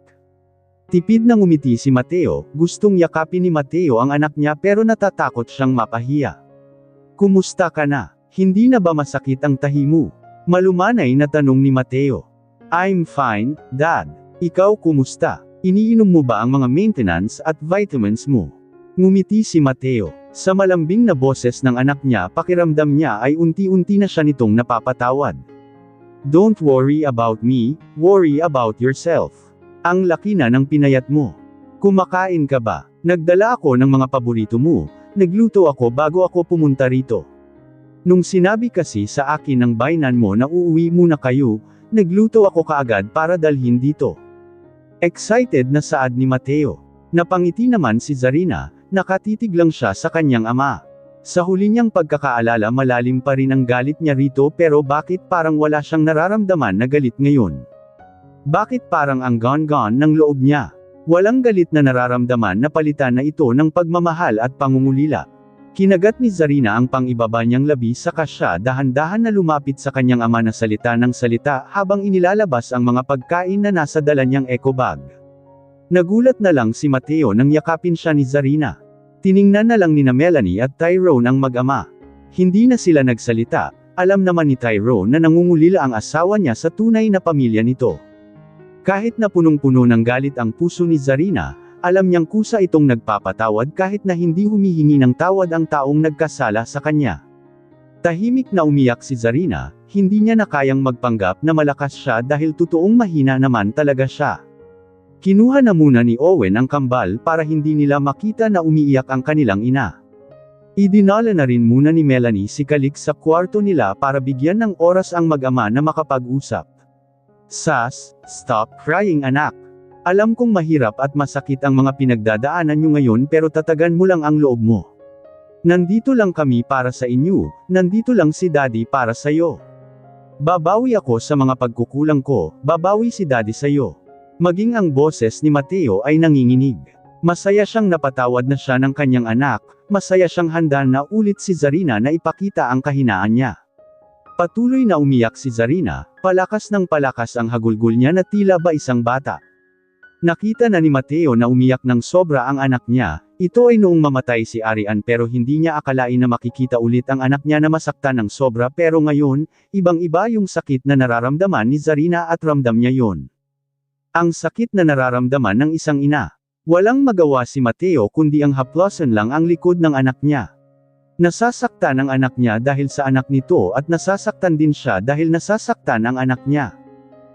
Tipid na ngumiti si Mateo, gustong yakapin ni Mateo ang anak niya pero natatakot siyang mapahiya. Kumusta ka na? Hindi na ba masakit ang tahi mo? Malumanay na tanong ni Mateo. I'm fine, Dad. Ikaw kumusta? Iniinom mo ba ang mga maintenance at vitamins mo? Ngumiti si Mateo. Sa malambing na boses ng anak niya pakiramdam niya ay unti-unti na siya nitong napapatawad. Don't worry about me, worry about yourself. Ang laki na ng pinayat mo. Kumakain ka ba? Nagdala ako ng mga paborito mo. Nagluto ako bago ako pumunta rito. Nung sinabi kasi sa akin ng baynan mo na uuwi muna kayo, nagluto ako kaagad para dalhin dito. Excited na saad ni Mateo. Napangiti naman si Zarina, nakatitig lang siya sa kanyang ama. Sa huli niyang pagkakaalala malalim pa rin ang galit niya rito pero bakit parang wala siyang nararamdaman na galit ngayon? Bakit parang ang gone-gone ng loob niya? Walang galit na nararamdaman na palitan na ito ng pagmamahal at pangungulila. Kinagat ni Zarina ang pang-ibaba niyang labi saka siya dahan-dahan na lumapit sa kanyang ama na salita ng salita habang inilalabas ang mga pagkain na nasa dala niyang eco bag. Nagulat na lang si Mateo nang yakapin siya ni Zarina. Tiningnan na lang nina Melanie at Tyrone ang mag-ama. Hindi na sila nagsalita, alam naman ni Tyrone na nangungulila ang asawa niya sa tunay na pamilya nito. Kahit na punong-puno ng galit ang puso ni Zarina, alam niyang kusa itong nagpapatawad kahit na hindi humihingi ng tawad ang taong nagkasala sa kanya. Tahimik na umiyak si Zarina, hindi niya na kayang magpanggap na malakas siya dahil totoong mahina naman talaga siya. Kinuha na muna ni Owen ang kambal para hindi nila makita na umiiyak ang kanilang ina. Idinala na rin muna ni Melanie si Calix sa kwarto nila para bigyan ng oras ang mag-ama na makapag-usap. Sas, stop crying anak. Alam kong mahirap at masakit ang mga pinagdadaanan nyo ngayon pero tatagan mo lang ang loob mo. Nandito lang kami para sa inyo, nandito lang si Daddy para sa'yo. Babawi ako sa mga pagkukulang ko, babawi si Daddy sa'yo. Maging ang boses ni Mateo ay nanginginig. Masaya siyang napatawad na siya ng kanyang anak, masaya siyang handa na ulit si Zarina na ipakita ang kahinaan niya. Patuloy na umiyak si Zarina, palakas ng palakas ang hagulgol niya na tila ba isang bata. Nakita na ni Mateo na umiyak ng sobra ang anak niya, ito ay noong mamatay si Arian pero hindi niya akalain na makikita ulit ang anak niya na masaktan ng sobra pero ngayon, ibang-iba yung sakit na nararamdaman ni Zarina at ramdam niya yon. Ang sakit na nararamdaman ng isang ina. Walang magawa si Mateo kundi ang haplosan lang ang likod ng anak niya. Nasasaktan ang anak niya dahil sa anak nito at nasasaktan din siya dahil nasasaktan ang anak niya.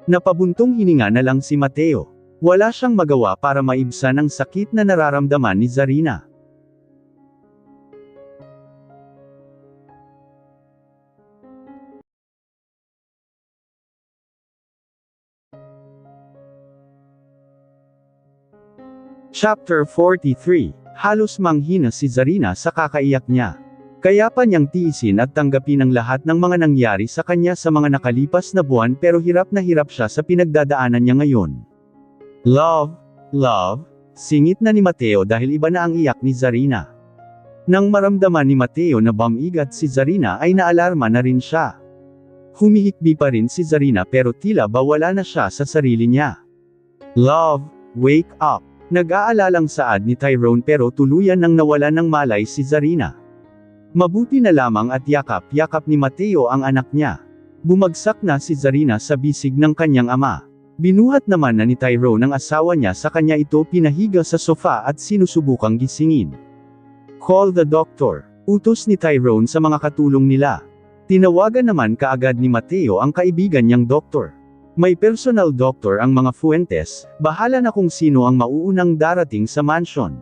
Napabuntong hininga na lang si Mateo. Wala siyang magawa para maibsan ang sakit na nararamdaman ni Zarina. Chapter 43. Halos manghina si Zarina sa kakaiyak niya. Kaya pa niyang tiisin at tanggapin ang lahat ng mga nangyari sa kanya sa mga nakalipas na buwan pero hirap na hirap siya sa pinagdadaanan niya ngayon. Love, love, singit na ni Mateo dahil iba na ang iyak ni Zarina. Nang maramdaman ni Mateo na bumigat si Zarina ay naalarma na rin siya. Humihikbi pa rin si Zarina pero tila ba wala na siya sa sarili niya. Love, wake up. Nag-aalalang saad ni Tyrone pero tuluyan nang nawala ng malay si Zarina. Mabuti na lamang at yakap-yakap ni Mateo ang anak niya. Bumagsak na si Zarina sa bisig ng kanyang ama. Binuhat naman na ni Tyrone ang asawa niya sa kanya ito pinahiga sa sofa at sinusubukang gisingin. Call the doctor. Utos ni Tyrone sa mga katulong nila. Tinawagan naman kaagad ni Mateo ang kaibigan niyang doktor. May personal doctor ang mga Fuentes, bahala na kung sino ang mauunang darating sa mansion.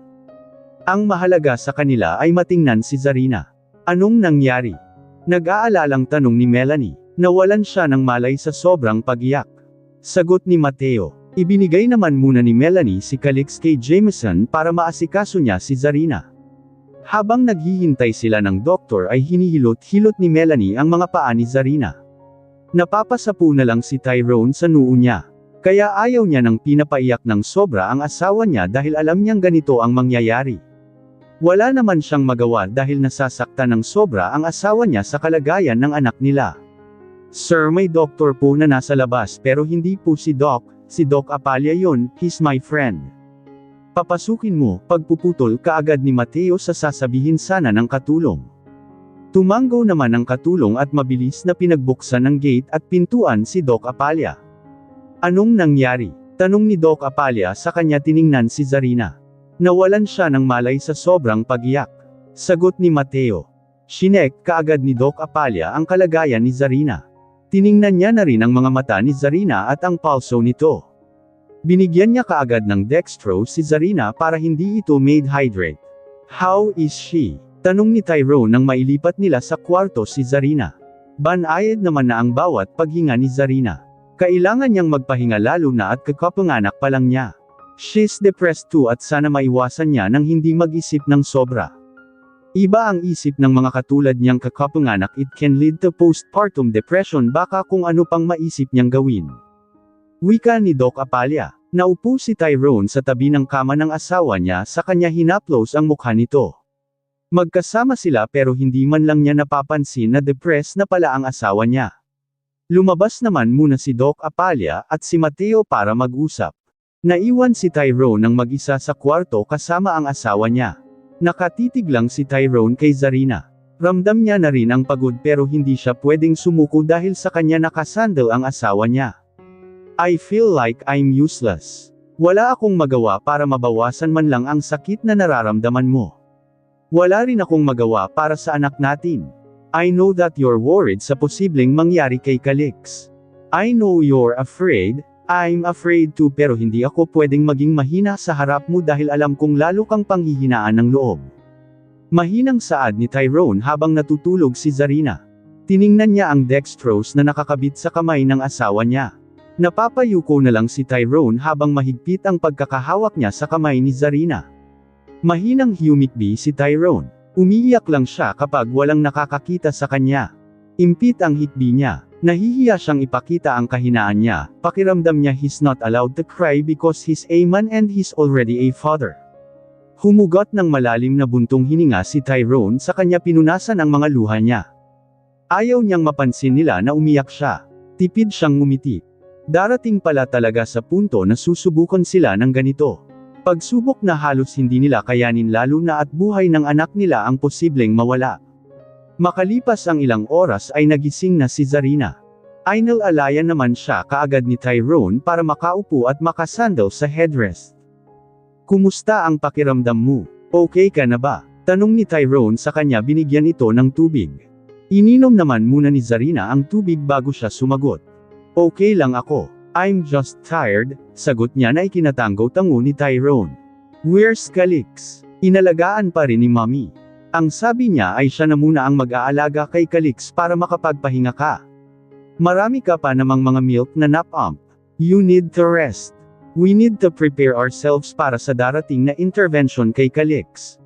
Ang mahalaga sa kanila ay matingnan si Zarina. Anong nangyari? Nag-aalalang tanong ni Melanie. Nawalan siya ng malay sa sobrang pag-iyak. Sagot ni Mateo. Ibinigay naman muna ni Melanie si Calix kay Jameson para maasikaso niya si Zarina. Habang naghihintay sila ng doktor ay hinihilot-hilot ni Melanie ang mga paa ni Zarina. Napapasapu na lang si Tyrone sa noo niya. Kaya ayaw niya nang pinapaiyak ng sobra ang asawa niya dahil alam niyang ganito ang mangyayari. Wala naman siyang magawa dahil nasasaktan ng sobra ang asawa niya sa kalagayan ng anak nila. Sir, may doktor po na nasa labas pero hindi po si Doc Apalia yon, he's my friend. Papasukin mo, pagpuputol kaagad ni Mateo sa sasabihin sana ng katulong. Tumanggo naman ang katulong at mabilis na pinagbuksan ng gate at pintuan si Doc Apalia. Anong nangyari? Tanong ni Doc Apalia sa kanya tiningnan si Zarina. Nawalan siya ng malay sa sobrang pag-iyak. Sagot ni Mateo. Chinek kaagad ni Doc Apalia ang kalagayan ni Zarina. Tiningnan niya na rin ang mga mata ni Zarina at ang pulso nito. Binigyan niya kaagad ng dextrose si Zarina para hindi ito made-hydrate. How is she? Tanong ni Tyrone nang mailipat nila sa kwarto si Zarina. Banayad naman na ang bawat paghinga ni Zarina. Kailangan niyang magpahinga lalo na at kakapanganak pa lang niya. She's depressed too at sana maiwasan niya nang hindi mag-isip ng sobra. Iba ang isip ng mga katulad niyang kakapanganak, it can lead to postpartum depression, baka kung ano pang maisip niyang gawin. Wika ni Doc Apalia. Naupo si Tyrone sa tabi ng kama ng asawa niya, sa kanya hinaplos ang mukha nito. Magkasama sila pero hindi man lang niya napapansin na depressed na pala ang asawa niya. Lumabas naman muna si Doc Apalia at si Mateo para mag-usap. Naiwan si Tyrone ng mag-isa sa kwarto kasama ang asawa niya. Nakatitig lang si Tyrone kay Zarina. Ramdam niya na rin ang pagod pero hindi siya pwedeng sumuko dahil sa kanya nakasandal ang asawa niya. I feel like I'm useless. Wala akong magawa para mabawasan man lang ang sakit na nararamdaman mo. Wala rin akong magawa para sa anak natin. I know that you're worried sa posibleng mangyari kay Calix. I know you're afraid, I'm afraid too, pero hindi ako pwedeng maging mahina sa harap mo dahil alam kong lalo kang panghihinaan ng loob. Mahinang saad ni Tyrone habang natutulog si Zarina. Tiningnan niya ang dextrose na nakakabit sa kamay ng asawa niya. Napapayuko na lang si Tyrone habang mahigpit ang pagkakahawak niya sa kamay ni Zarina. Mahinang humikbi si Tyrone. Umiiyak lang siya kapag walang nakakakita sa kanya. Impit ang hikbi niya. Nahihiya siyang ipakita ang kahinaan niya. Pakiramdam niya he's not allowed to cry because he's a man and he's already a father. Humugot ng malalim na buntong hininga si Tyrone, sa kanya pinunasan ang mga luha niya. Ayaw niyang mapansin nila na umiyak siya. Tipid siyang ngumiti. Darating pala talaga sa punto na susubukan sila ng ganito. Pagsubok na halos hindi nila kayanin, lalo na at buhay ng anak nila ang posibleng mawala. Makalipas ang ilang oras ay nagising na si Zarina. Inalalayan naman siya kaagad ni Tyrone para makaupo at makasandal sa headrest. Kumusta ang pakiramdam mo? Okay ka na ba? Tanong ni Tyrone sa kanya, binigyan ito ng tubig. Ininom naman muna ni Zarina ang tubig bago siya sumagot. Okay lang ako. I'm just tired, sagot niya na ikinatanggo-tango ni Tyrone. Where's Calix? Inalagaan pa rin ni Mommy. Ang sabi niya ay siya na muna ang mag-aalaga kay Calix para makapagpahinga ka. Marami ka pa namang mga milk na nap-ump. You need to rest. We need to prepare ourselves para sa darating na intervention kay Calix.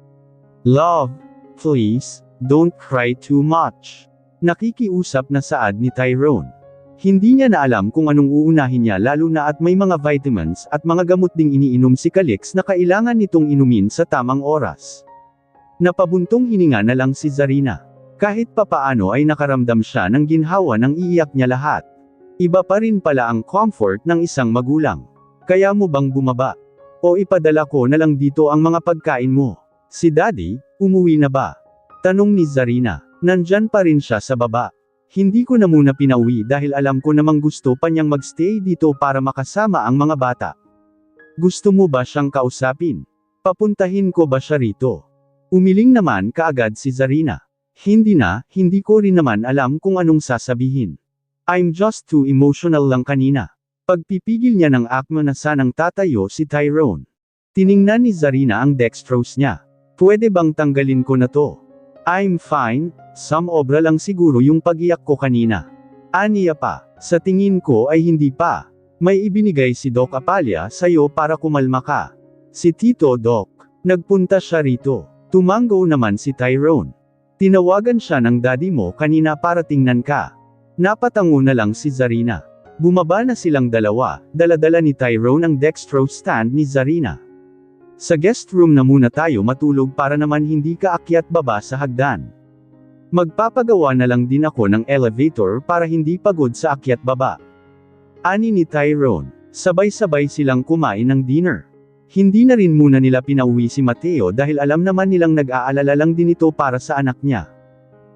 Love, please, don't cry too much. Nakikiusap na saad ni Tyrone. Hindi niya na alam kung anong uunahin niya lalo na at may mga vitamins at mga gamot ding iniinom si Calix na kailangan nitong inumin sa tamang oras. Napabuntong hininga na lang si Zarina. Kahit papaano ay nakaramdam siya ng ginhawa nang iiyak niya lahat. Iba pa rin pala ang comfort ng isang magulang. Kaya mo bang bumaba? O ipadala ko na lang dito ang mga pagkain mo? Si Daddy, umuwi na ba? Tanong ni Zarina. Nandyan pa rin siya sa baba. Hindi ko na muna pinauwi dahil alam ko namang gusto pa niyang magstay dito para makasama ang mga bata. Gusto mo ba siyang kausapin? Papuntahin ko ba siya rito? Umiling naman kaagad si Zarina. Hindi ko rin naman alam kung anong sasabihin. I'm just too emotional lang kanina. Pagpipigil niya ng akma na sanang tatayo si Tyrone. Tiningnan ni Zarina ang dextrose niya. Pwede bang tanggalin ko na to? I'm fine, some obra lang siguro yung pag-iyak ko kanina. Aniya pa, sa tingin ko ay hindi pa. May ibinigay si Doc Apalya sa'yo para kumalma ka. Si Tito Doc. Nagpunta siya rito. Tumango naman si Tyrone. Tinawagan siya ng daddy mo kanina para tingnan ka. Napatango na lang si Zarina. Bumaba na silang dalawa, dala-dala ni Tyrone ang dextrose stand ni Zarina. Sa guest room na muna tayo matulog para naman hindi ka akyat baba sa hagdan. Magpapagawa na lang din ako ng elevator para hindi pagod sa akyat baba. Ani ni Tyrone. Sabay-sabay silang kumain ng dinner. Hindi na rin muna nila pinauwi si Mateo dahil alam naman nilang nag-aalala lang din ito para sa anak niya.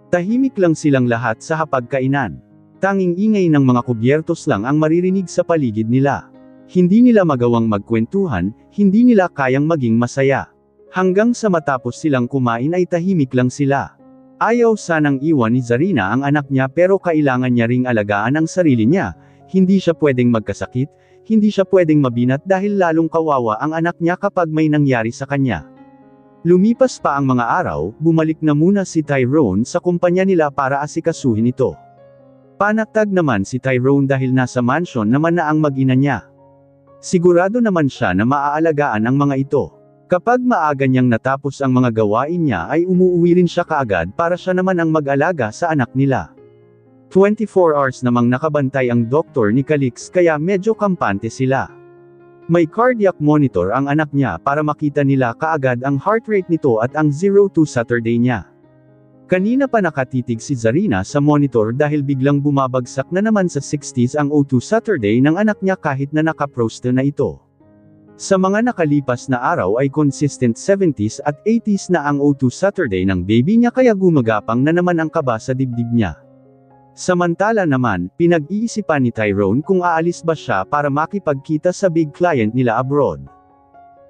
Tahimik lang silang lahat sa hapagkainan. Tanging ingay ng mga kubyertos lang ang maririnig sa paligid nila. Hindi nila magawang magkwentuhan, hindi nila kayang maging masaya. Hanggang sa matapos silang kumain ay tahimik lang sila. Ayaw sanang iwan ni Zarina ang anak niya pero kailangan niya ring alagaan ang sarili niya. Hindi siya pwedeng magkasakit, hindi siya pwedeng mabinat dahil lalong kawawa ang anak niya kapag may nangyari sa kanya. Lumipas pa ang mga araw, bumalik na muna si Tyrone sa kumpanya nila para asikasuhin ito. Panatag naman si Tyrone dahil nasa mansion naman na ang mag-ina niya. Sigurado naman siya na maaalagaan ang mga ito. Kapag maaga niyang natapos ang mga gawain niya ay umuuwi rin siya kaagad para siya naman ang mag-alaga sa anak nila. 24 hours namang nakabantay ang doktor ni Calix kaya medyo kampante sila. May cardiac monitor ang anak niya para makita nila kaagad ang heart rate nito at ang 0-2 Saturday niya. Kanina pa nakatitig si Zarina sa monitor dahil biglang bumabagsak na naman sa 60s ang O2 Saturday ng anak niya kahit na nakaproste na ito. Sa mga nakalipas na araw ay consistent 70s at 80s na ang O2 Saturday ng baby niya kaya gumagapang na naman ang kaba sa dibdib niya. Samantala naman, pinag-iisipan ni Tyrone kung aalis ba siya para makipagkita sa big client nila abroad.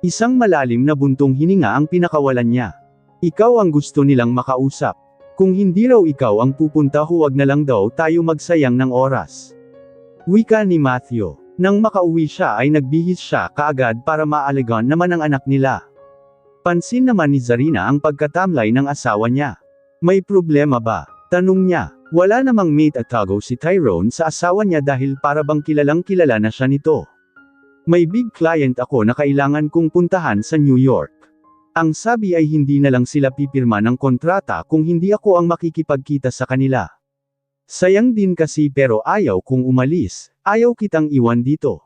Isang malalim na buntong hininga ang pinakawalan niya. Ikaw ang gusto nilang makausap. Kung hindi raw ikaw ang pupunta huwag na lang daw tayo magsayang ng oras. Wika ni Matthew. Nang makauwi siya ay nagbihis siya kaagad para maalagaan naman ang anak nila. Pansin naman ni Zarina ang pagkatamlay ng asawa niya. May problema ba? Tanong niya. Wala namang mate at tago si Tyrone sa asawa niya dahil para bang kilalang kilala na siya nito. May big client ako na kailangan kong puntahan sa New York. Ang sabi ay hindi na lang sila pipirma ng kontrata kung hindi ako ang makikipagkita sa kanila. Sayang din kasi pero ayaw kong umalis, ayaw kitang iwan dito.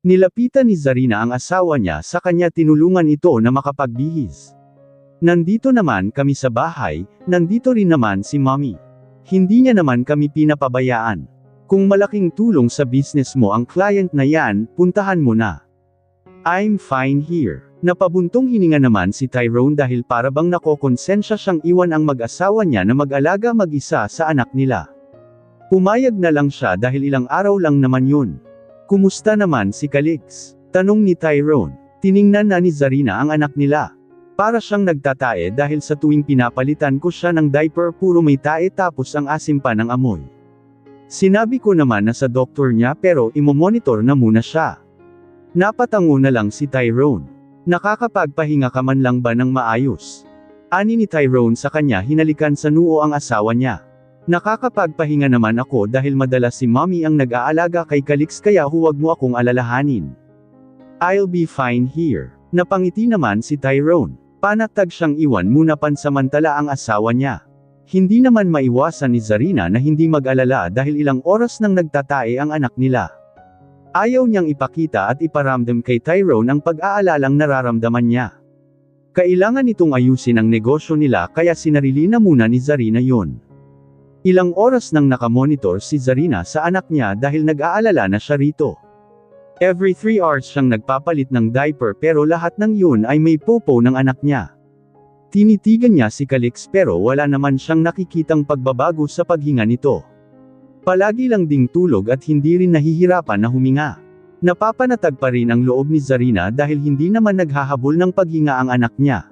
Nilapitan ni Zarina ang asawa niya sa kanya tinulungan ito na makapagbihis. Nandito naman kami sa bahay, nandito rin naman si Mommy. Hindi niya naman kami pinapabayaan. Kung malaking tulong sa business mo ang client na yan, puntahan mo na. I'm fine here. Napabuntong hininga naman si Tyrone dahil para bang nakokonsensya siyang iwan ang mag-asawa niya na mag-alaga mag-isa sa anak nila. Pumayag na lang siya dahil ilang araw lang naman yun. Kumusta naman si Calix? Tanong ni Tyrone. Tiningnan na ni Zarina ang anak nila. Para siyang nagtatae dahil sa tuwing pinapalitan ko siya ng diaper puro may tae tapos ang asim pa ng amoy. Sinabi ko naman na sa doktor niya pero imomonitor na muna siya. Napatango na lang si Tyrone. Nakakapagpahinga ka man lang ba ng maayos? Ani ni Tyrone sa kanya hinalikan sa noo ang asawa niya. Nakakapagpahinga naman ako dahil madalas si Mommy ang nag-aalaga kay Calix kaya huwag mo akong alalahanin. I'll be fine here. Napangiti naman si Tyrone. Panatag siyang iwan muna pansamantala ang asawa niya. Hindi naman maiwasan ni Zarina na hindi mag-alala dahil ilang oras nang nagtatae ang anak nila. Ayaw niyang ipakita at iparamdam kay Tyrone ang pag-aalalang nararamdaman niya. Kailangan itong ayusin ang negosyo nila kaya sinarili na muna ni Zarina yun. Ilang oras nang nakamonitor si Zarina sa anak niya dahil nag-aalala na siya rito. Every 3 hours siyang nagpapalit ng diaper pero lahat ng yun ay may popo ng anak niya. Tinitigan niya si Calix pero wala naman siyang nakikitang pagbabago sa paghinga nito. Palagi lang ding tulog at hindi rin nahihirapan na huminga. Napapanatag pa rin ang loob ni Zarina dahil hindi naman naghahabol ng paghinga ang anak niya.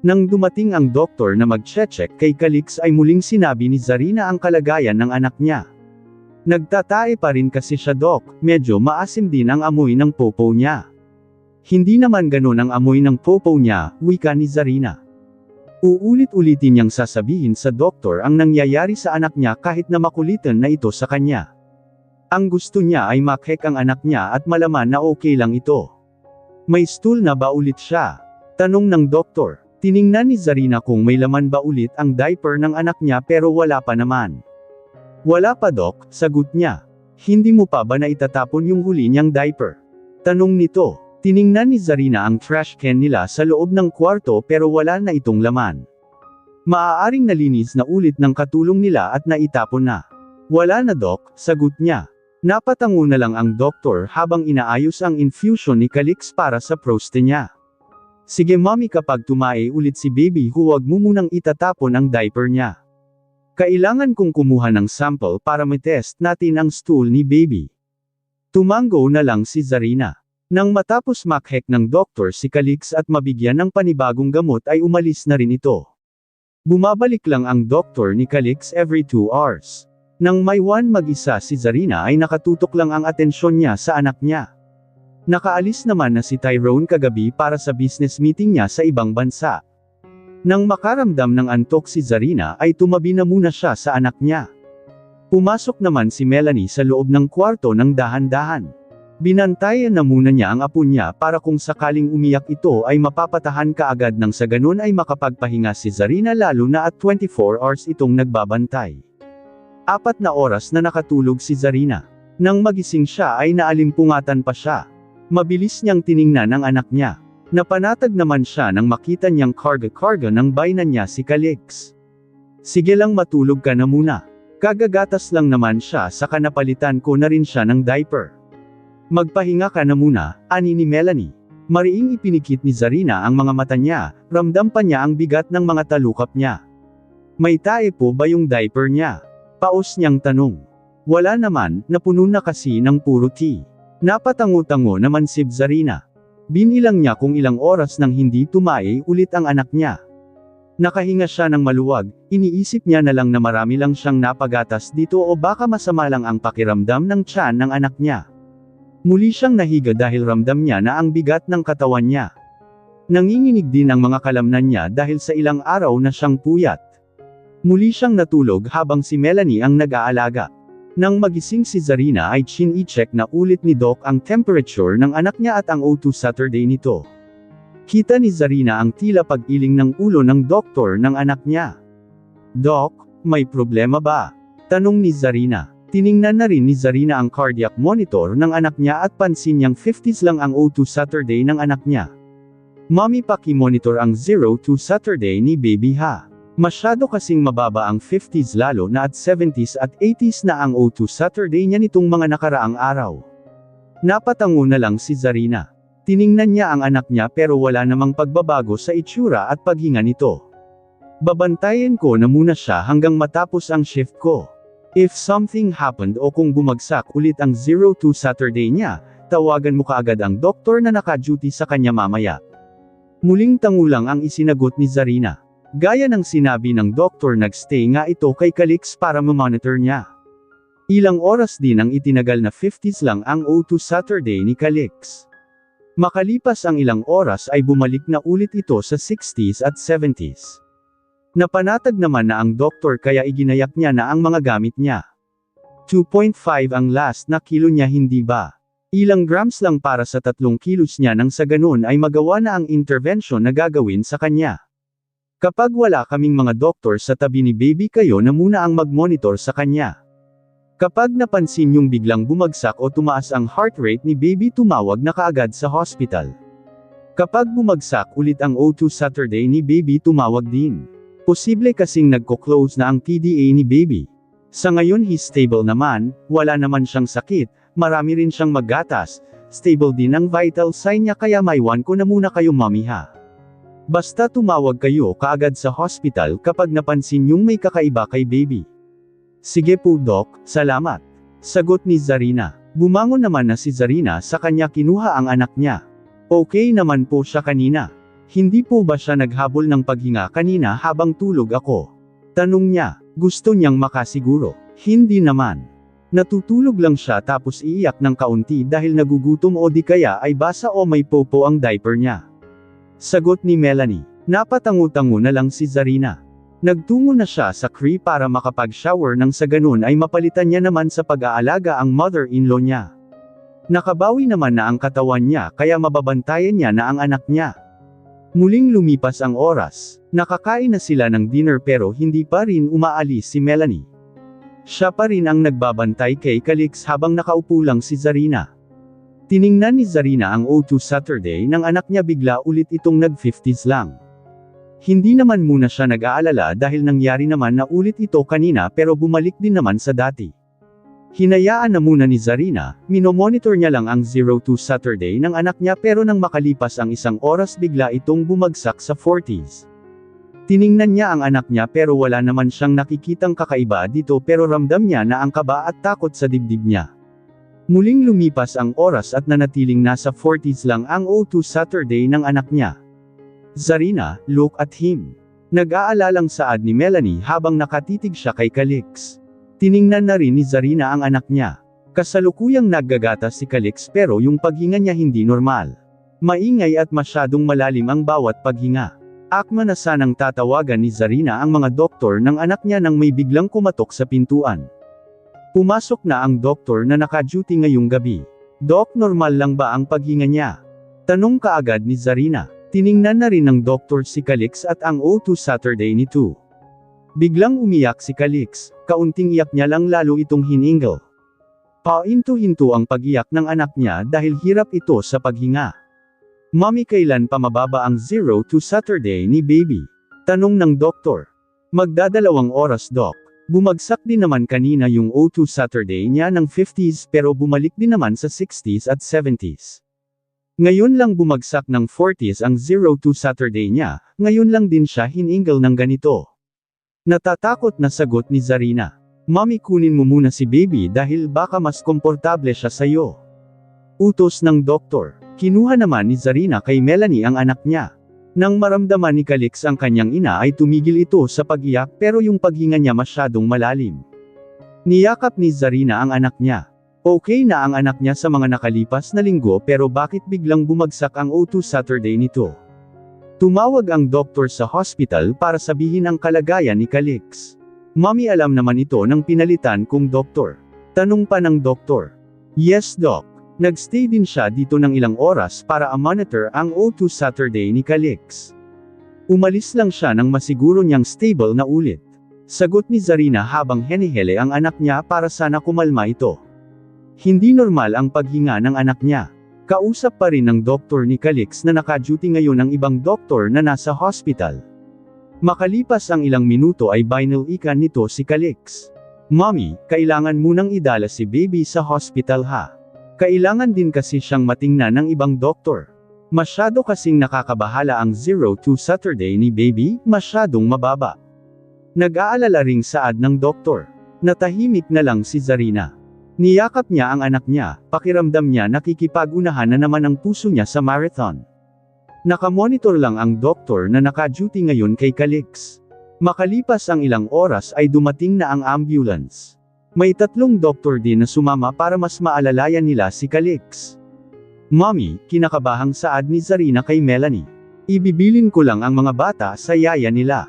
Nang dumating ang doktor na mag-check kay Calix ay muling sinabi ni Zarina ang kalagayan ng anak niya. Nagtatae pa rin kasi siya, Doc, medyo maasim din ang amoy ng popo niya. Hindi naman ganun ang amoy ng popo niya, wika ni Zarina. Uulit-ulitin niyang sasabihin sa doktor ang nangyayari sa anak niya kahit na makulitan na ito sa kanya. Ang gusto niya ay makhek ang anak niya at malaman na okay lang ito. May stool na ba ulit siya? Tanong ng doktor. Tiningnan ni Zarina kung may laman ba ulit ang diaper ng anak niya pero wala pa naman. Wala pa, Doc, sagot niya. Hindi mo pa ba na itatapon yung huli niyang diaper? Tanong nito. Tiningnan ni Zarina ang trash can nila sa loob ng kwarto pero wala na itong laman. Maaaring nalinis na ulit ng katulong nila at naitapon na. Wala na, Doc, sagot niya. Napatango na lang ang doktor habang inaayos ang infusion ni Calix para sa proste niya. Sige mommy, kapag tumae ulit si baby huwag mo munang itatapon ang diaper niya. Kailangan kong kumuha ng sample para matest natin ang stool ni baby. Tumango na lang si Zarina. Nang matapos makhek ng doktor si Calix at mabigyan ng panibagong gamot ay umalis na rin ito. Bumabalik lang ang doktor ni Calix every 2 hours. Nang may mag-isa si Zarina ay nakatutok lang ang atensyon niya sa anak niya. Nakaalis naman na si Tyrone kagabi para sa business meeting niya sa ibang bansa. Nang makaramdam ng antok si Zarina ay tumabi na muna siya sa anak niya. Pumasok naman si Melanie sa loob ng kwarto ng dahan-dahan. Binantayan na muna niya ang apo niya para kung sakaling umiyak ito ay mapapatahan kaagad nang sa ganun ay makapagpahinga si Zarina lalo na at 24 hours itong nagbabantay. 4 na oras na nakatulog si Zarina. Nang magising siya ay naalimpungatan pa siya. Mabilis niyang tiningnan ang anak niya. Napanatag naman siya nang makita niyang karga-karga ng bainan niya si Calix. Sige lang, matulog ka na muna. Kagagatas lang naman siya saka napalitan ko na rin siya ng diaper. Magpahinga ka na muna, ani ni Melanie. Mariing ipinikit ni Zarina ang mga mata niya, ramdam pa niya ang bigat ng mga talukap niya. May tae po ba yung diaper niya? Paus niyang tanong. Wala naman, napuno na kasi ng puro tea. Napatango-tango naman si Zarina. Binilang niya kung ilang oras nang hindi tumae ulit ang anak niya. Nakahinga siya ng maluwag, iniisip niya na lang na marami lang siyang napagatas dito o baka masama lang ang pakiramdam ng tiyan ng anak niya. Muli siyang nahiga dahil ramdam niya na ang bigat ng katawan niya. Nanginginig din ang mga kalamnan niya dahil sa ilang araw na siyang puyat. Muli siyang natulog habang si Melanie ang nag-aalaga. Nang magising si Zarina ay chin-i-check na ulit ni Doc ang temperature ng anak niya at ang O2 Saturday nito. Kita ni Zarina ang tila pag-iling ng ulo ng doktor ng anak niya. Doc, may problema ba? Tanong ni Zarina. Tiningnan na rin ni Zarina ang cardiac monitor ng anak niya at pansin niyang 50s lang ang O2 Saturday ng anak niya. Mommy, paki-monitor ang 0-2 Saturday ni baby ha. Masyado kasing mababa ang 50s lalo na at 70s at 80s na ang O2 Saturday niya nitong mga nakaraang araw. Napatango na lang si Zarina. Tiningnan niya ang anak niya pero wala namang pagbabago sa itsura at paghinga nito. Babantayan ko na muna siya hanggang matapos ang shift ko. If something happened o kung bumagsak ulit ang 0-2 Saturday niya, tawagan mo kaagad ang doktor na naka-duty sa kanya mamaya. Muling tangulang ang isinagot ni Zarina. Gaya ng sinabi ng doktor, nagstay nga ito kay Calix para mamonitor niya. Ilang oras din ang itinagal na 50s lang ang O2 Saturday ni Calix. Makalipas ang ilang oras ay bumalik na ulit ito sa 60s at 70s. Napanatag naman na ang doktor kaya iginayak niya na ang mga gamit niya. 2.5 ang last na kilo niya, hindi ba? Ilang grams lang para sa 3 kilos niya nang sa ganun ay magawa na ang intervention na gagawin sa kanya. Kapag wala kaming mga doktor sa tabi ni baby, kayo na muna ang mag-monitor sa kanya. Kapag napansin yung biglang bumagsak o tumaas ang heart rate ni baby, tumawag na kaagad sa hospital. Kapag bumagsak ulit ang O2 Saturday ni baby, tumawag din. Posible kasing nagko-close na ang PDA ni baby. Sa ngayon he's stable naman, wala naman siyang sakit, marami rin siyang maggatas, stable din ang vital sign niya, kaya maiwan ko na muna kayo mommy ha. Basta tumawag kayo kaagad sa hospital kapag napansin yung may kakaiba kay baby. Sige po doc, salamat. Sagot ni Zarina. Bumangon naman na si Zarina, sa kanya kinuha ang anak niya. Okay naman po siya kanina. Hindi po ba siya naghabol ng paghinga kanina habang tulog ako? Tanong niya. Gusto niyang makasiguro. Hindi naman. Natutulog lang siya tapos iiyak ng kaunti dahil nagugutom o di kaya ay basa o may popo ang diaper niya. Sagot ni Melanie. Napatango-tango na lang si Zarina. Nagtungo na siya sa Cree para makapag-shower nang sa ganun ay mapalitan niya naman sa pag-aalaga ang mother-in-law niya. Nakabawi naman na ang katawan niya kaya mababantayan niya na ang anak niya. Muling lumipas ang oras. Nakakain na sila ng dinner pero hindi pa rin umaalis si Melanie. Siya pa rin ang nagbabantay kay Calix habang nakaupo lang si Zarina. Tiningnan ni Zarina ang O2 Saturday ng anak niya, bigla ulit itong nag-50s lang. Hindi naman muna siya nag-aalala dahil nangyari naman na ulit ito kanina pero bumalik din naman sa dati. Hinayaan na muna ni Zarina, minomonitor niya lang ang 02 Saturday ng anak niya pero nang makalipas ang 1 oras bigla itong bumagsak sa 40s. Tiningnan niya ang anak niya pero wala naman siyang nakikitang kakaiba dito pero ramdam niya na ang kaba at takot sa dibdib niya. Muling lumipas ang oras at nanatiling nasa 40s lang ang O2 Saturday ng anak niya. Zarina, look at him. Nag-aalalang saad ni Melanie habang nakatitig siya kay Calix. Tiningnan na rin ni Zarina ang anak niya. Kasalukuyang naggagatas si Calix pero yung paghinga niya hindi normal. Maingay at masyadong malalim ang bawat paghinga. Akma na sanang tatawagan ni Zarina ang mga doktor ng anak niya nang may biglang kumatok sa pintuan. Pumasok na ang doktor na naka-duty ngayong gabi. Doc, normal lang ba ang paghinga niya? Tanong kaagad ni Zarina. Tiningnan na rin ng doktor si Calix at ang O2 Saturday nito. Biglang umiyak si Calix, kaunting iyak niya lang lalo itong hiningal. Pahinto-hinto ang pag-iyak ng anak niya dahil hirap ito sa paghinga. Mommy, kailan pa mababa ang 02 Saturday ni baby? Tanong ng doktor. Magdadalawang oras doc. Bumagsak din naman kanina yung O2 Saturday niya ng 50s pero bumalik din naman sa 60s at 70s. Ngayon lang bumagsak ng 40s ang 02 Saturday niya, ngayon lang din siya hiningal ng ganito. Natatakot na sagot ni Zarina. Mommy, kunin mo muna si baby dahil baka mas komportable siya sa'yo. Utos ng doktor. Kinuha naman ni Zarina kay Melanie ang anak niya. Nang maramdaman ni Calix ang kanyang ina ay tumigil ito sa pag-iyak pero yung paghinga niya masyadong malalim. Niyakap ni Zarina ang anak niya. Okay na ang anak niya sa mga nakalipas na linggo pero bakit biglang bumagsak ang O2 Saturday nito? Tumawag ang doktor sa hospital para sabihin ang kalagayan ni Calix. Mommy, alam naman ito ng pinalitan kong doktor. Tanong pa ng doktor. Yes doc. Nagstay din siya dito ng ilang oras para monitor ang O2 Saturday ni Calix. Umalis lang siya nang masiguro niyang stable na ulit. Sagot ni Zarina habang hinihili ang anak niya para sana kumalma ito. Hindi normal ang paghinga ng anak niya. Kausap pa rin ng doktor ni Calix na naka-duty ngayon ang ibang doktor na nasa hospital. Makalipas ang ilang minuto ay binalikan nito si Calix. Mommy, kailangan munang idala si baby sa hospital ha. Kailangan din kasi siyang matingnan ng ibang doktor. Masyado kasing nakakabahala ang 02 Saturday ni baby, masyadong mababa. Nag-aalala ring saad ng doktor. Natahimik na lang si Zarina. Niyakap niya ang anak niya, pakiramdam niya nakikipag-unahan na naman ang puso niya sa marathon. Nakamonitor lang ang doktor na naka-duty ngayon kay Calix. Makalipas ang ilang oras ay dumating na ang ambulance. May 3 doktor din na sumama para mas maalalayan nila si Calix. Mommy, kinakabahang saad ni Zarina kay Melanie. Ibibilin ko lang ang mga bata sa yaya nila.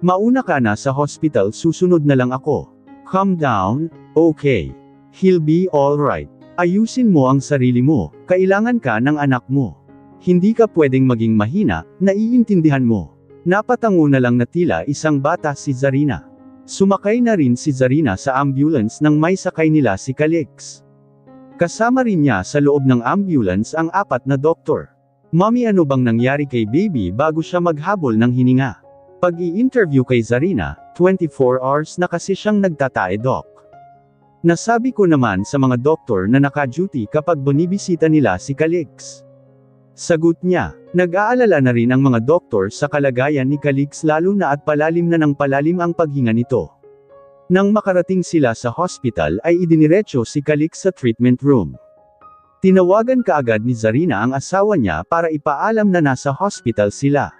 Mauna ka na sa hospital, susunod na lang ako. Calm down, okay. He'll be alright. Ayusin mo ang sarili mo, kailangan ka ng anak mo. Hindi ka pwedeng maging mahina, naiintindihan mo. Napatango na lang na tila isang bata si Zarina. Sumakay na rin si Zarina sa ambulance nang may sakay nila si Calix. Kasama rin niya sa loob ng ambulance ang 4 na doktor. Mommy, ano bang nangyari kay baby bago siya maghabol ng hininga? Pag-i-interview kay Zarina, 24 hours na kasi siyang nagtatae, Doc. Nasabi ko naman sa mga doktor na naka-duty kapag binibisita nila si Calix. Sagot niya, nag-aalala na rin ang mga doktor sa kalagayan ni Calix lalo na at palalim na ng palalim ang paghinga nito. Nang makarating sila sa hospital ay idiniretso si Calix sa treatment room. Tinawagan kaagad ni Zarina ang asawa niya para ipaalam na nasa hospital sila.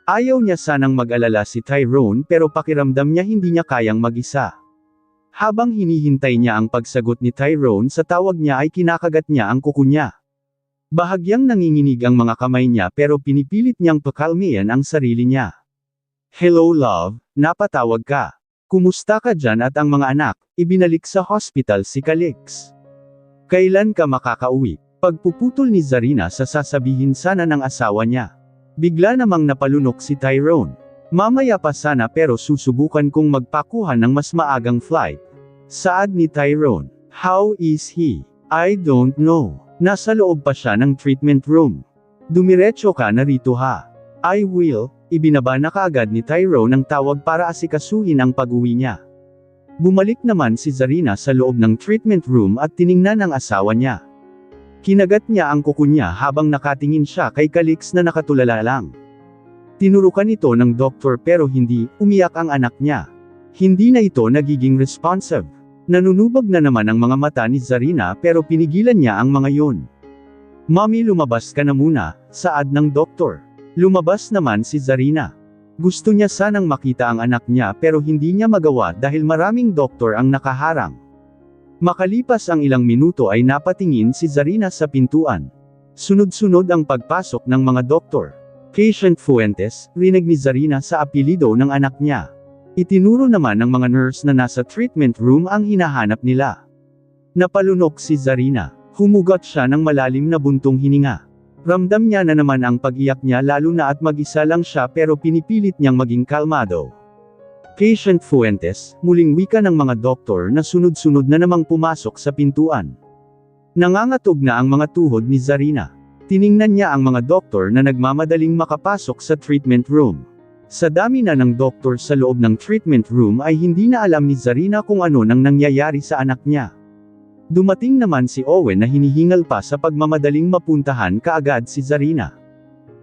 Ayaw niya sanang mag-alala si Tyrone pero pakiramdam niya hindi niya kayang mag-isa. Habang hinihintay niya ang pagsagot ni Tyrone sa tawag niya ay kinakagat niya ang kuko niya. Bahagyang nanginginig ang mga kamay niya pero pinipilit niyang pakalmihan ang sarili niya. Hello love, napatawag ka. Kumusta ka dyan at ang mga anak? Ibinalik sa hospital si Calix. Kailan ka makakauwi? Pagpuputol ni Zarina sa sasabihin sana ng asawa niya. Bigla namang napalunok si Tyrone. Mamaya pa sana pero susubukan kong magpakuha ng mas maagang flight. Saad ni Tyrone. How is he? I don't know. Nasa loob pa siya ng treatment room. Dumiretso ka na rito ha. I will. Ibinaba na kaagad ni Tyrone ang tawag para asikasuhin ang pag-uwi niya. Bumalik naman si Zarina sa loob ng treatment room at tiningnan ang asawa niya. Kinagat niya ang kuko niya habang nakatingin siya kay Calix na nakatulala lang. Tinurukan ito ng doktor pero hindi, umiyak ang anak niya. Hindi na ito nagiging responsive. Nanunubag na naman ang mga mata ni Zarina pero pinigilan niya ang mga yun. Mommy, lumabas ka na muna, saad ng doktor. Lumabas naman si Zarina. Gusto niya sanang makita ang anak niya pero hindi niya magawa dahil maraming doktor ang nakaharang. Makalipas ang ilang minuto ay napatingin si Zarina sa pintuan. Sunod-sunod ang pagpasok ng mga doktor. Patient Fuentes, rinig ni Zarina sa apelido ng anak niya. Itinuro naman ng mga nurse na nasa treatment room ang hinahanap nila. Napalunok si Zarina. Humugot siya ng malalim na buntong hininga. Ramdam niya na naman ang pag-iyak niya lalo na at mag-isa lang siya pero pinipilit niyang maging kalmado. Patient Fuentes, muling wika ng mga doktor na sunod-sunod na namang pumasok sa pintuan. Nangangatog na ang mga tuhod ni Zarina. Tiningnan niya ang mga doktor na nagmamadaling makapasok sa treatment room. Sa dami na ng doktor sa loob ng treatment room ay hindi na alam ni Zarina kung ano nang nangyayari sa anak niya. Dumating naman si Owen na hinihingal pa sa pagmamadaling mapuntahan kaagad si Zarina.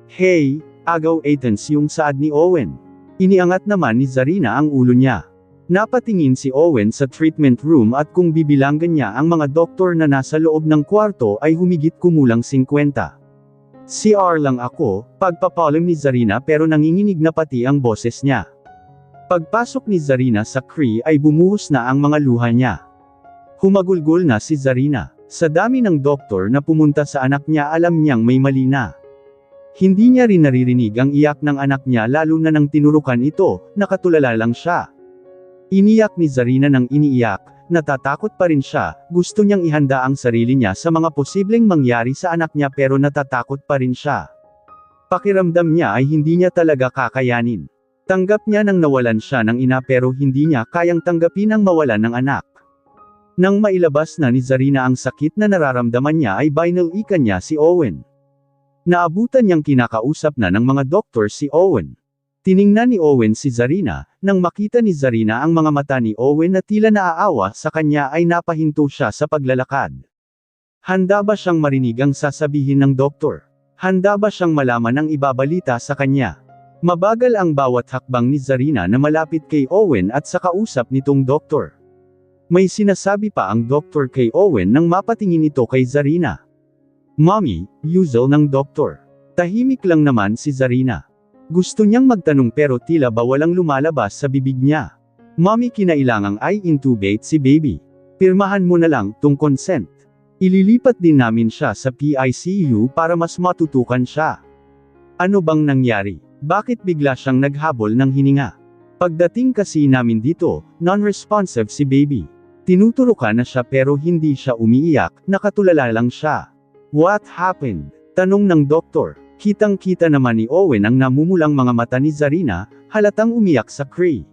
Hey, agaw Athens yung saad ni Owen. Iniangat naman ni Zarina ang ulo niya. Napatingin si Owen sa treatment room at kung bibilangan niya ang mga doktor na nasa loob ng kwarto ay humigit kumulang 50. CR lang ako, pagpapalim ni Zarina pero nanginginig na pati ang boses niya. Pagpasok ni Zarina sa CRE ay bumuhos na ang mga luha niya. Humagulgol na si Zarina. Sa dami ng doktor na pumunta sa anak niya alam niyang may mali na. Hindi niya rin naririnig ang iyak ng anak niya lalo na nang tinurukan ito, nakatulala lang siya. Iniyak ni Zarina ng iniiyak. Natatakot pa rin siya, gusto niyang ihanda ang sarili niya sa mga posibleng mangyari sa anak niya pero natatakot pa rin siya. Pakiramdam niya ay hindi niya talaga kakayanin. Tanggap niya nang nawalan siya ng ina pero hindi niya kayang tanggapin ang mawalan ng anak. Nang mailabas na ni Zarina ang sakit na nararamdaman niya ay binalikan niya si Owen. Naabutan niyang kinakausap na ng mga doktor si Owen. Tiningnan ni Owen si Zarina, nang makita ni Zarina ang mga mata ni Owen na tila naaawa sa kanya ay napahinto siya sa paglalakad. Handa ba siyang marinig ang sasabihin ng doktor? Handa ba siyang malaman ang ibabalita sa kanya? Mabagal ang bawat hakbang ni Zarina na malapit kay Owen at sa kausap nitong doktor. May sinasabi pa ang doktor kay Owen nang mapatingin ito kay Zarina. Mommy, usual ng doktor. Tahimik lang naman si Zarina. Gusto niyang magtanong pero tila ba walang lumalabas sa bibig niya. Mommy, kinailangang i-intubate si baby. Pirmahan mo na lang tong consent. Ililipat din namin siya sa PICU para mas matutukan siya. Ano bang nangyari? Bakit bigla siyang naghabol ng hininga? Pagdating kasi namin dito, non-responsive si baby. Tinuturukan na siya pero hindi siya umiiyak, nakatulala lang siya. What happened? Tanong ng doktor. Kitang-kita naman ni Owen ang namumulang mga mata ni Zarina, halatang umiyak sa Cree.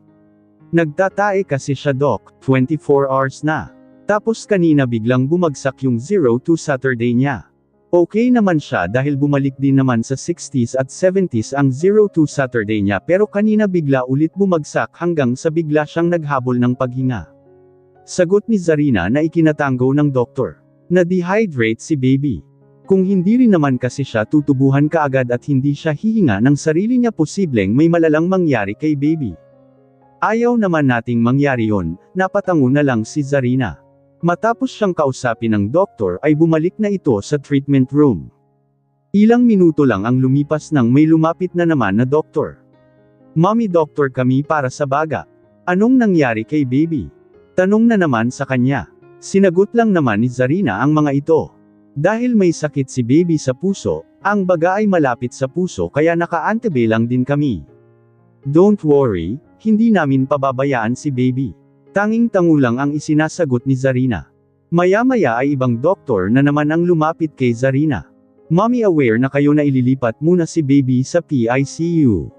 Nagtatae kasi siya Doc, 24 hours na. Tapos kanina biglang bumagsak yung 02 Saturday niya. Okay naman siya dahil bumalik din naman sa 60s at 70s ang 02 Saturday niya pero kanina bigla ulit bumagsak hanggang sa bigla siyang naghabol ng paghinga. Sagot ni Zarina na ikinatango ng doktor. Na-dehydrate si baby. Kung hindi rin naman kasi siya tutubuhan kaagad at hindi siya hihinga ng sarili niya posibleng may malalang mangyari kay baby. Ayaw naman nating mangyari yon, napatango na lang si Zarina. Matapos siyang kausapin ng doktor ay bumalik na ito sa treatment room. Ilang minuto lang ang lumipas nang may lumapit na naman na doktor. Mommy doctor kami para sa baga. Anong nangyari kay baby? Tanong na naman sa kanya. Sinagot lang naman ni Zarina ang mga ito. Dahil may sakit si baby sa puso, ang baga ay malapit sa puso kaya naka-antibay lang din kami. Don't worry, hindi namin pababayaan si baby. Tanging-tango lang ang isinasagot ni Zarina. Maya-maya ay ibang doktor na naman ang lumapit kay Zarina. Mommy aware na kayo na ililipat muna si baby sa PICU.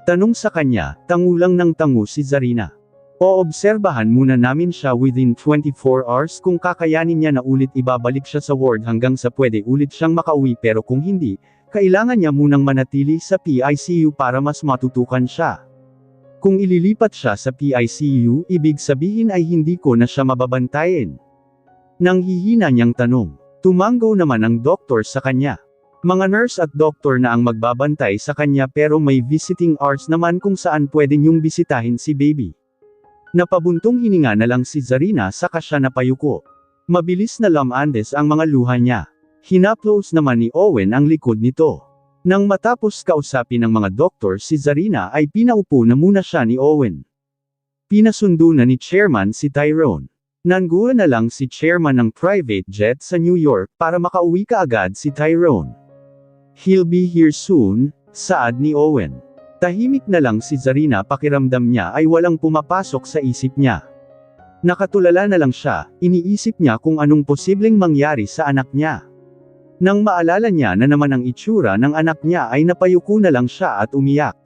Tanong sa kanya, tango lang ng tango si Zarina. Oobserbahan muna namin siya within 24 hours kung kakayanin niya na ulit ibabalik siya sa ward hanggang sa pwede ulit siyang makauwi pero kung hindi, kailangan niya munang manatili sa PICU para mas matutukan siya. Kung ililipat siya sa PICU, ibig sabihin ay hindi ko na siya mababantayin. Nang hihina niyang tanong, tumango naman ang doktor sa kanya. Mga nurse at doktor na ang magbabantay sa kanya pero may visiting hours naman kung saan pwede niyong bisitahin si baby. Napabuntong hininga na lang si Zarina saka siya napayuko. Mabilis na lamandes ang mga luha niya. Hinaplos naman ni Owen ang likod nito. Nang matapos kausapin ng mga doktor si Zarina ay pinaupo na muna siya ni Owen. Pinasundo na ni Chairman si Tyrone. Nanguha na lang si Chairman ng private jet sa New York para makauwi kaagad si Tyrone. He'll be here soon, saad ni Owen. Tahimik na lang si Zarina pakiramdam niya ay walang pumapasok sa isip niya. Nakatulala na lang siya, iniisip niya kung anong posibleng mangyari sa anak niya. Nang maalala niya na naman ang itsura ng anak niya ay napayuko na lang siya at umiyak.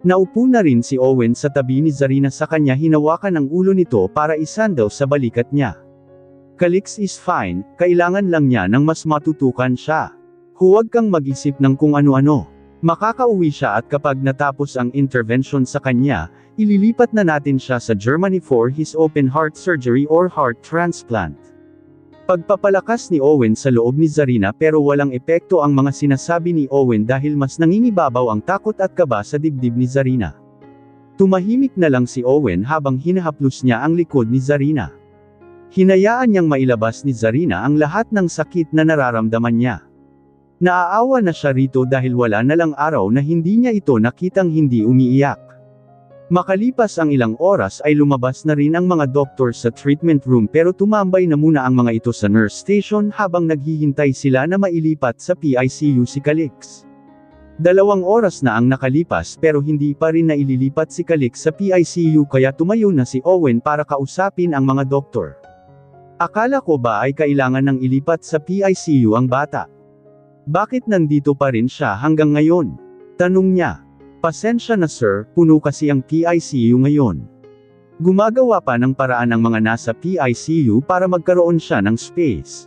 Naupo na rin si Owen sa tabi ni Zarina sa kanya hinawakan ang ulo nito para isandal sa balikat niya. Calix is fine, kailangan lang niya ng mas matutukan siya. Huwag kang mag-isip ng kung ano-ano. Makakauwi siya at kapag natapos ang intervention sa kanya, ililipat na natin siya sa Germany for his open heart surgery or heart transplant. Pagpapalakas ni Owen sa loob ni Zarina pero walang epekto ang mga sinasabi ni Owen dahil mas nangingibabaw ang takot at kaba sa dibdib ni Zarina. Tumahimik na lang si Owen habang hinahaplos niya ang likod ni Zarina. Hinayaan niyang mailabas ni Zarina ang lahat ng sakit na nararamdaman niya. Naaawa na siya rito dahil wala na lang araw na hindi niya ito nakitang hindi umiiyak. Makalipas ang ilang oras ay lumabas na rin ang mga doktor sa treatment room pero tumambay na muna ang mga ito sa nurse station habang naghihintay sila na mailipat sa PICU si Calix. 2 oras na ang nakalipas pero hindi pa rin naililipat si Calix sa PICU kaya tumayo na si Owen para kausapin ang mga doktor. Akala ko ba ay kailangan nang ilipat sa PICU ang bata? Bakit nandito pa rin siya hanggang ngayon? Tanong niya. Pasensya na sir, puno kasi ang PICU ngayon. Gumagawa pa ng paraan ang mga nasa PICU para magkaroon siya ng space.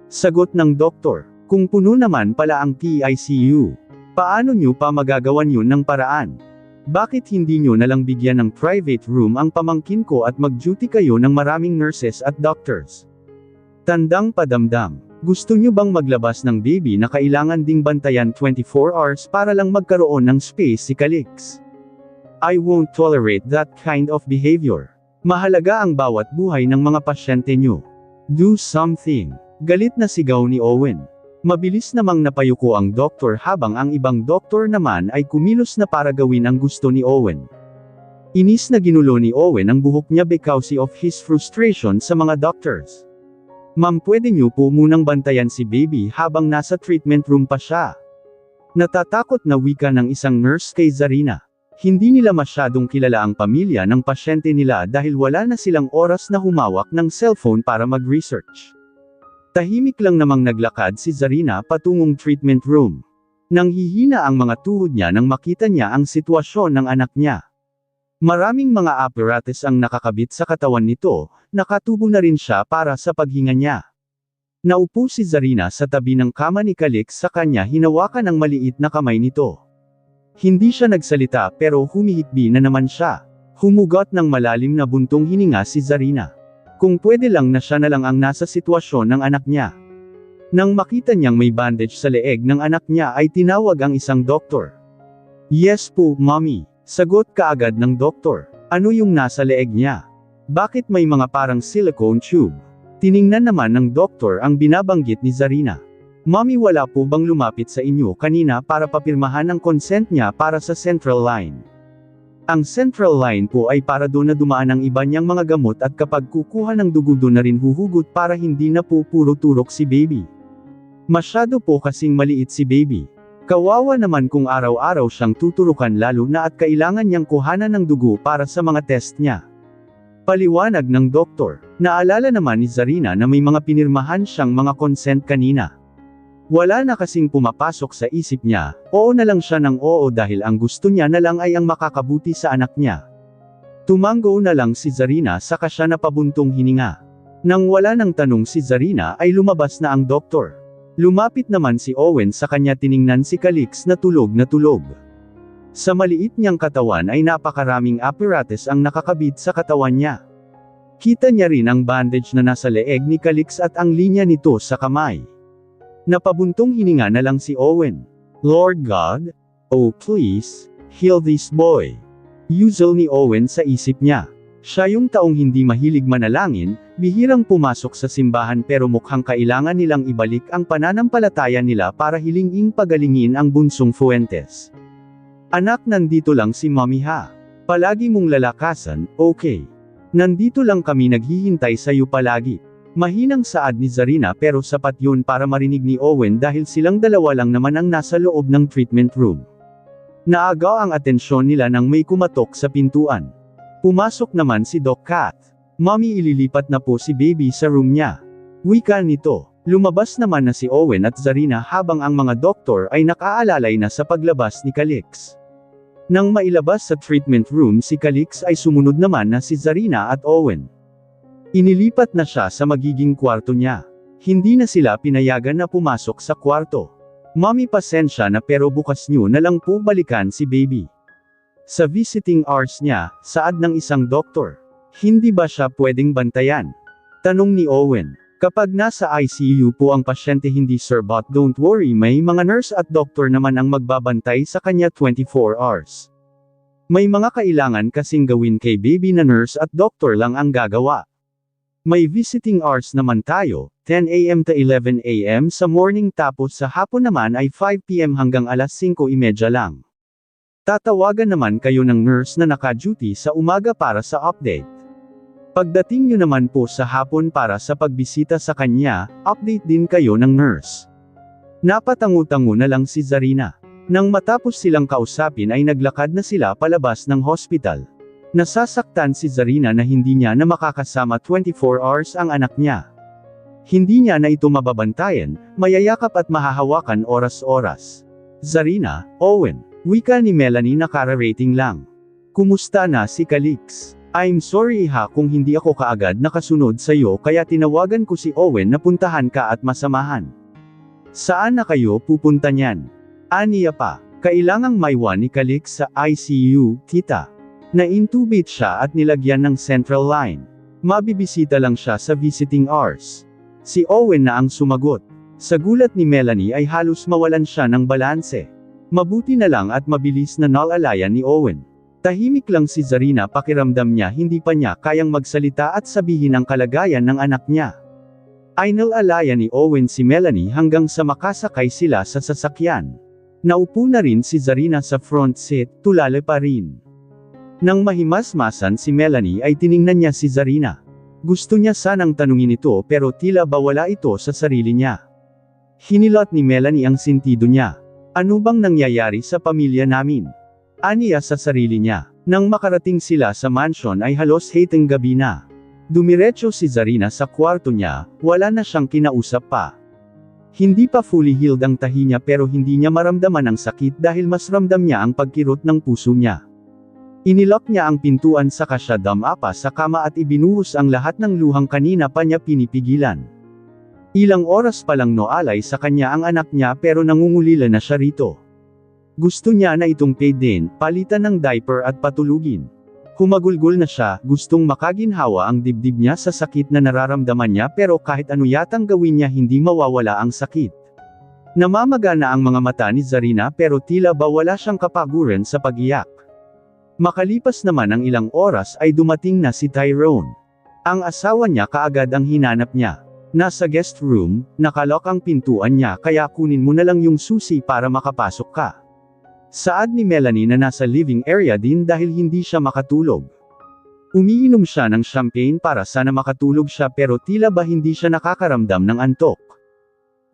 Sagot ng doktor, kung puno naman pala ang PICU, paano nyo pa magagawan yun ng paraan? Bakit hindi nyo nalang bigyan ng private room ang pamangkin ko at mag-duty kayo ng maraming nurses at doctors? Tandang padamdam. Gusto nyo bang maglabas ng baby na kailangan ding bantayan 24 hours para lang magkaroon ng space si Calix? I won't tolerate that kind of behavior. Mahalaga ang bawat buhay ng mga pasyente nyo. Do something. Galit na sigaw ni Owen. Mabilis namang napayuko ang doktor habang ang ibang doktor naman ay kumilos na para gawin ang gusto ni Owen. Inis na ginulo ni Owen ang buhok niya because of his frustration sa mga doctors. Ma'am, pwede niyo po munang bantayan si baby habang nasa treatment room pa siya. Natatakot na wika ng isang nurse kay Zarina. Hindi nila masyadong kilala ang pamilya ng pasyente nila dahil wala na silang oras na humawak ng cellphone para mag-research. Tahimik lang namang naglakad si Zarina patungong treatment room. Nanghihina ang mga tuhod niya nang makita niya ang sitwasyon ng anak niya. Maraming mga apparatus ang nakakabit sa katawan nito, nakatubo na rin siya para sa paghinga niya. Naupo si Zarina sa tabi ng kama ni Calix sa kanya hinawakan ang maliit na kamay nito. Hindi siya nagsalita pero humihikbi na naman siya. Humugot ng malalim na buntong hininga si Zarina. Kung pwede lang na siya na lang ang nasa sitwasyon ng anak niya. Nang makita niyang may bandage sa leeg ng anak niya ay tinawag ang isang doktor. Yes po, mommy. Sagot kaagad ng doktor. Ano yung nasa leeg niya? Bakit may mga parang silicone tube? Tiningnan naman ng doktor ang binabanggit ni Zarina. Mommy, wala po bang lumapit sa inyo kanina para papirmahan ang consent niya para sa central line? Ang central line po ay para doon na dumaan ang iba niyang mga gamot at kapag kukuha ng dugo doon na rin huhugot para hindi na po puro turok si baby. Masyado po kasing maliit si baby. Kawawa naman kung araw-araw siyang tuturukan lalo na at kailangan niyang kuhanan ng dugo para sa mga test niya. Paliwanag ng doktor. Naalala naman ni Zarina na may mga pinirmahan siyang mga consent kanina. Wala na kasing pumapasok sa isip niya, oo na lang siya ng oo dahil ang gusto niya na lang ay ang makakabuti sa anak niya. Tumango na lang si Zarina saka siya napabuntong hininga. Nang wala nang tanong si Zarina ay lumabas na ang doktor. Lumapit naman si Owen sa kanya tiningnan si Calix na tulog na tulog. Sa maliit niyang katawan ay napakaraming apparatus ang nakakabit sa katawan niya. Kita niya rin ang bandage na nasa leeg ni Calix at ang linya nito sa kamay. Napabuntong hininga na lang si Owen. Lord God, oh please, heal this boy. Usual ni Owen sa isip niya. Siya yung taong hindi mahilig manalangin, bihirang pumasok sa simbahan pero mukhang kailangan nilang ibalik ang pananampalataya nila para hilinging pagalingin ang bunsong Fuentes. Anak, nandito lang si mommy ha. Palagi mong lalakasan, okay. Nandito lang kami naghihintay sa'yo palagi. Mahinang saad ni Zarina pero sapat yun para marinig ni Owen dahil silang dalawa lang naman ang nasa loob ng treatment room. Naagaw ang atensyon nila nang may kumatok sa pintuan. Pumasok naman si Doc Kat. Mommy, ililipat na po si baby sa room niya. Wika nito. Lumabas naman na si Owen at Zarina habang ang mga doktor ay nakaalalay na sa paglabas ni Calix. Nang mailabas sa treatment room si Calix ay sumunod naman na si Zarina at Owen. Inilipat na siya sa magiging kwarto niya. Hindi na sila pinayagan na pumasok sa kwarto. Mommy, pasensya na pero bukas niyo na lang po balikan si baby. Sa visiting hours niya, saad ng isang doktor. Hindi ba siya pwedeng bantayan? Tanong ni Owen. Kapag nasa ICU po ang pasyente hindi sir, but don't worry, may mga nurse at doktor naman ang magbabantay sa kanya 24 hours. May mga kailangan kasing gawin kay baby na nurse at doktor lang ang gagawa. May visiting hours naman tayo, 10 AM to 11 AM sa morning tapos sa hapon naman ay 5 PM hanggang alas 5:30 lang. Tatawagan naman kayo ng nurse na naka-duty sa umaga para sa update. Pagdating nyo naman po sa hapon para sa pagbisita sa kanya, update din kayo ng nurse. Napatangu-tango na lang si Zarina. Nang matapos silang kausapin ay naglakad na sila palabas ng hospital. Nasasaktan si Zarina na hindi niya na makakasama 24 hours ang anak niya. Hindi niya na ito mababantayan, mayayakap at mahahawakan oras-oras. Zarina, Owen, wika ni Melanie na kara-rating lang. Kumusta na si Calix? I'm sorry ha kung hindi ako kaagad nakasunod sa'yo kaya tinawagan ko si Owen na puntahan ka at masamahan. Saan na kayo pupunta niyan? Aniya pa, kailangang maiwan ni Calix sa ICU, tita. Na-intubate siya at nilagyan ng central line. Mabibisita lang siya sa visiting hours. Si Owen na ang sumagot. Sa gulat ni Melanie ay halos mawalan siya ng balanse. Mabuti na lang at mabilis na nalalayan ni Owen. Tahimik lang si Zarina, pakiramdam niya hindi pa niya kayang magsalita at sabihin ang kalagayan ng anak niya. Ay nalalayan ni Owen si Melanie hanggang sa makasakay sila sa sasakyan. Naupo na rin si Zarina sa front seat, tulala pa rin. Nang mahimasmasan si Melanie ay tiningnan niya si Zarina. Gusto niya sanang tanungin ito pero tila ba wala ito sa sarili niya. Hinilot ni Melanie ang sentido niya. Ano bang nangyayari sa pamilya namin? Aniya sa sarili niya. Nang makarating sila sa mansion ay halos hateng gabi na. Dumiretso si Zarina sa kwarto niya, wala na siyang kinausap pa. Hindi pa fully healed ang tahi niya pero hindi niya maramdaman ang sakit dahil mas ramdam niya ang pagkirot ng puso niya. Inilock niya ang pintuan saka siya dumapa sa kama at ibinuhos ang lahat ng luhang kanina pa niya pinipigilan. Ilang oras pa lang noalay sa kanya ang anak niya pero nangungulila na siya rito. Gusto niya na itong paid din, palitan ng diaper at patulugin. Humagulgol na siya, gustong makaginhawa ang dibdib niya sa sakit na nararamdaman niya pero kahit ano yatang gawin niya hindi mawawala ang sakit. Namamaga na ang mga mata ni Zarina pero tila ba wala siyang kapaguran sa pag-iyak. Makalipas naman ang ilang oras ay dumating na si Tyrone. Ang asawa niya kaagad ang hinanap niya. Nasa guest room, nakalock ang pintuan niya kaya kunin mo na lang yung susi para makapasok ka. Saad ni Melanie na nasa living area din dahil hindi siya makatulog. Umiinom siya ng champagne para sana makatulog siya pero tila ba hindi siya nakakaramdam ng antok.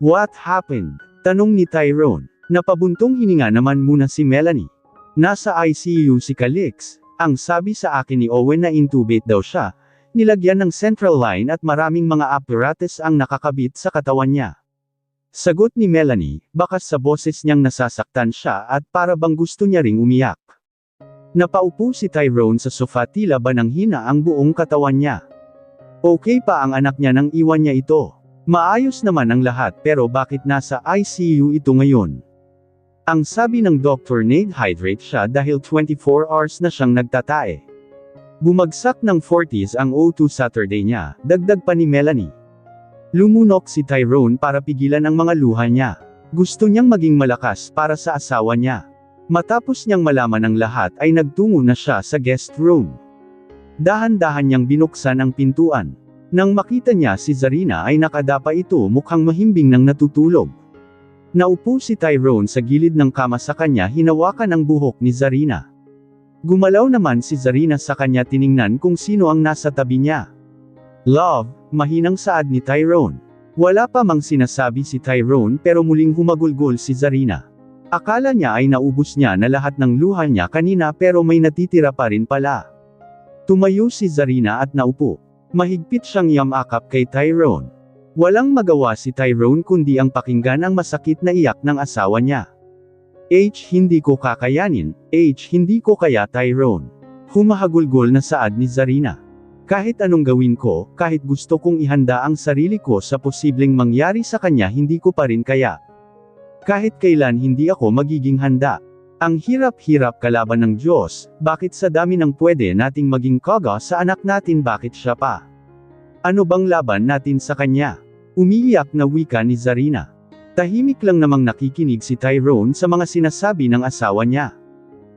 What happened? Tanong ni Tyrone. Napabuntong hininga naman muna si Melanie. Nasa ICU si Calix, ang sabi sa akin ni Owen na intubate daw siya, nilagyan ng central line at maraming mga apparatus ang nakakabit sa katawan niya. Sagot ni Melanie, bakas sa boses niyang nasasaktan siya at para bang gusto niya ring umiyak. Napaupo si Tyrone sa sofa tila ba nang hina ang buong katawan niya. Okay pa ang anak niya nang iwan niya ito. Maayos naman ang lahat pero bakit nasa ICU ito ngayon? Ang sabi ng doktor need-hydrate siya dahil 24 hours na siyang nagtatae. Bumagsak ng 40s ang O2 Saturday niya, dagdag pa ni Melanie. Lumunok si Tyrone para pigilan ang mga luha niya. Gusto niyang maging malakas para sa asawa niya. Matapos niyang malaman ang lahat ay nagtungo na siya sa guest room. Dahan-dahan niyang binuksan ang pintuan. Nang makita niya si Zarina ay nakadapa ito mukhang mahimbing nang natutulog. Naupo si Tyrone sa gilid ng kama sa kanya hinawakan ang buhok ni Zarina. Gumalaw naman si Zarina sa kanya tiningnan kung sino ang nasa tabi niya. Love, mahinang saad ni Tyrone. Wala pa mang sinasabi si Tyrone pero muling humagulgol si Zarina. Akala niya ay naubos niya na lahat ng luha niya kanina pero may natitira pa rin pala. Tumayo si Zarina at naupo. Mahigpit siyang yamakap kay Tyrone. Walang magawa si Tyrone kundi ang pakinggan ang masakit na iyak ng asawa niya. Hindi ko kakayanin, hindi ko kaya Tyrone. Humahagulgol na saad ni Zarina. Kahit anong gawin ko, kahit gusto kong ihanda ang sarili ko sa posibleng mangyari sa kanya hindi ko pa rin kaya. Kahit kailan hindi ako magiging handa. Ang hirap-hirap kalaban ng Diyos, bakit sa dami ng pwede nating maging kaga sa anak natin bakit siya pa? Ano bang laban natin sa kanya? Umiiyak na wika ni Zarina. Tahimik lang namang nakikinig si Tyrone sa mga sinasabi ng asawa niya.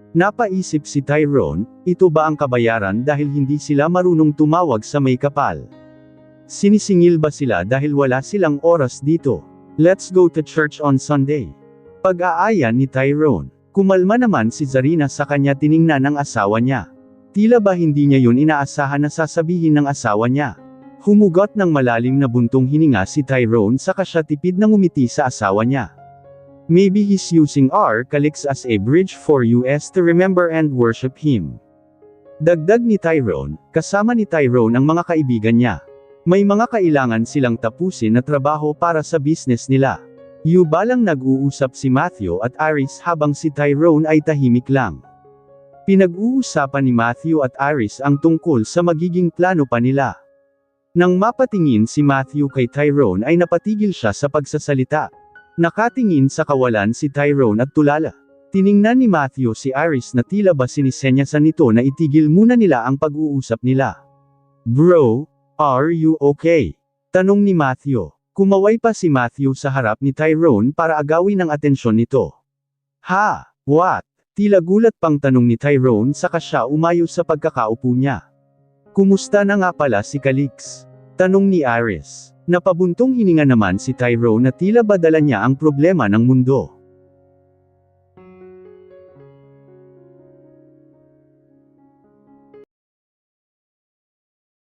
Napaisip si Tyrone, ito ba ang kabayaran dahil hindi sila marunong tumawag sa may kapal? Sinisingil ba sila dahil wala silang oras dito? Let's go to church on Sunday. Pag-aaya ni Tyrone. Kumalma naman si Zarina sa kanya tiningnan ng asawa niya. Tila ba hindi niya yun inaasahan na sasabihin ng asawa niya? Humugot ng malalim na buntong hininga si Tyrone saka siya tipid na ngumiti sa asawa niya. Maybe he's using our Calix as a bridge for us to remember and worship him. Dagdag ni Tyrone, kasama ni Tyrone ang mga kaibigan niya. May mga kailangan silang tapusin na trabaho para sa business nila. Balang nag-uusap si Matthew at Iris habang si Tyrone ay tahimik lang. Pinag-uusapan ni Matthew at Iris ang tungkol sa magiging plano pa nila. Nang mapatingin si Matthew kay Tyrone ay napatigil siya sa pagsasalita. Nakatingin sa kawalan si Tyrone at tulala. Tiningnan ni Matthew si Iris na tila ba sinisenyasan nito na itigil muna nila ang pag-uusap nila. Bro, are you okay? Tanong ni Matthew. Kumaway pa si Matthew sa harap ni Tyrone para agawin ang atensyon nito. Ha? What? Tila gulat pang tanong ni Tyrone saka siya umayo sa pagkakaupo niya. Kumusta na nga pala si Calix? Tanong ni Iris. Napabuntong hininga naman si Tyrone na tila ba dala niya ang problema ng mundo.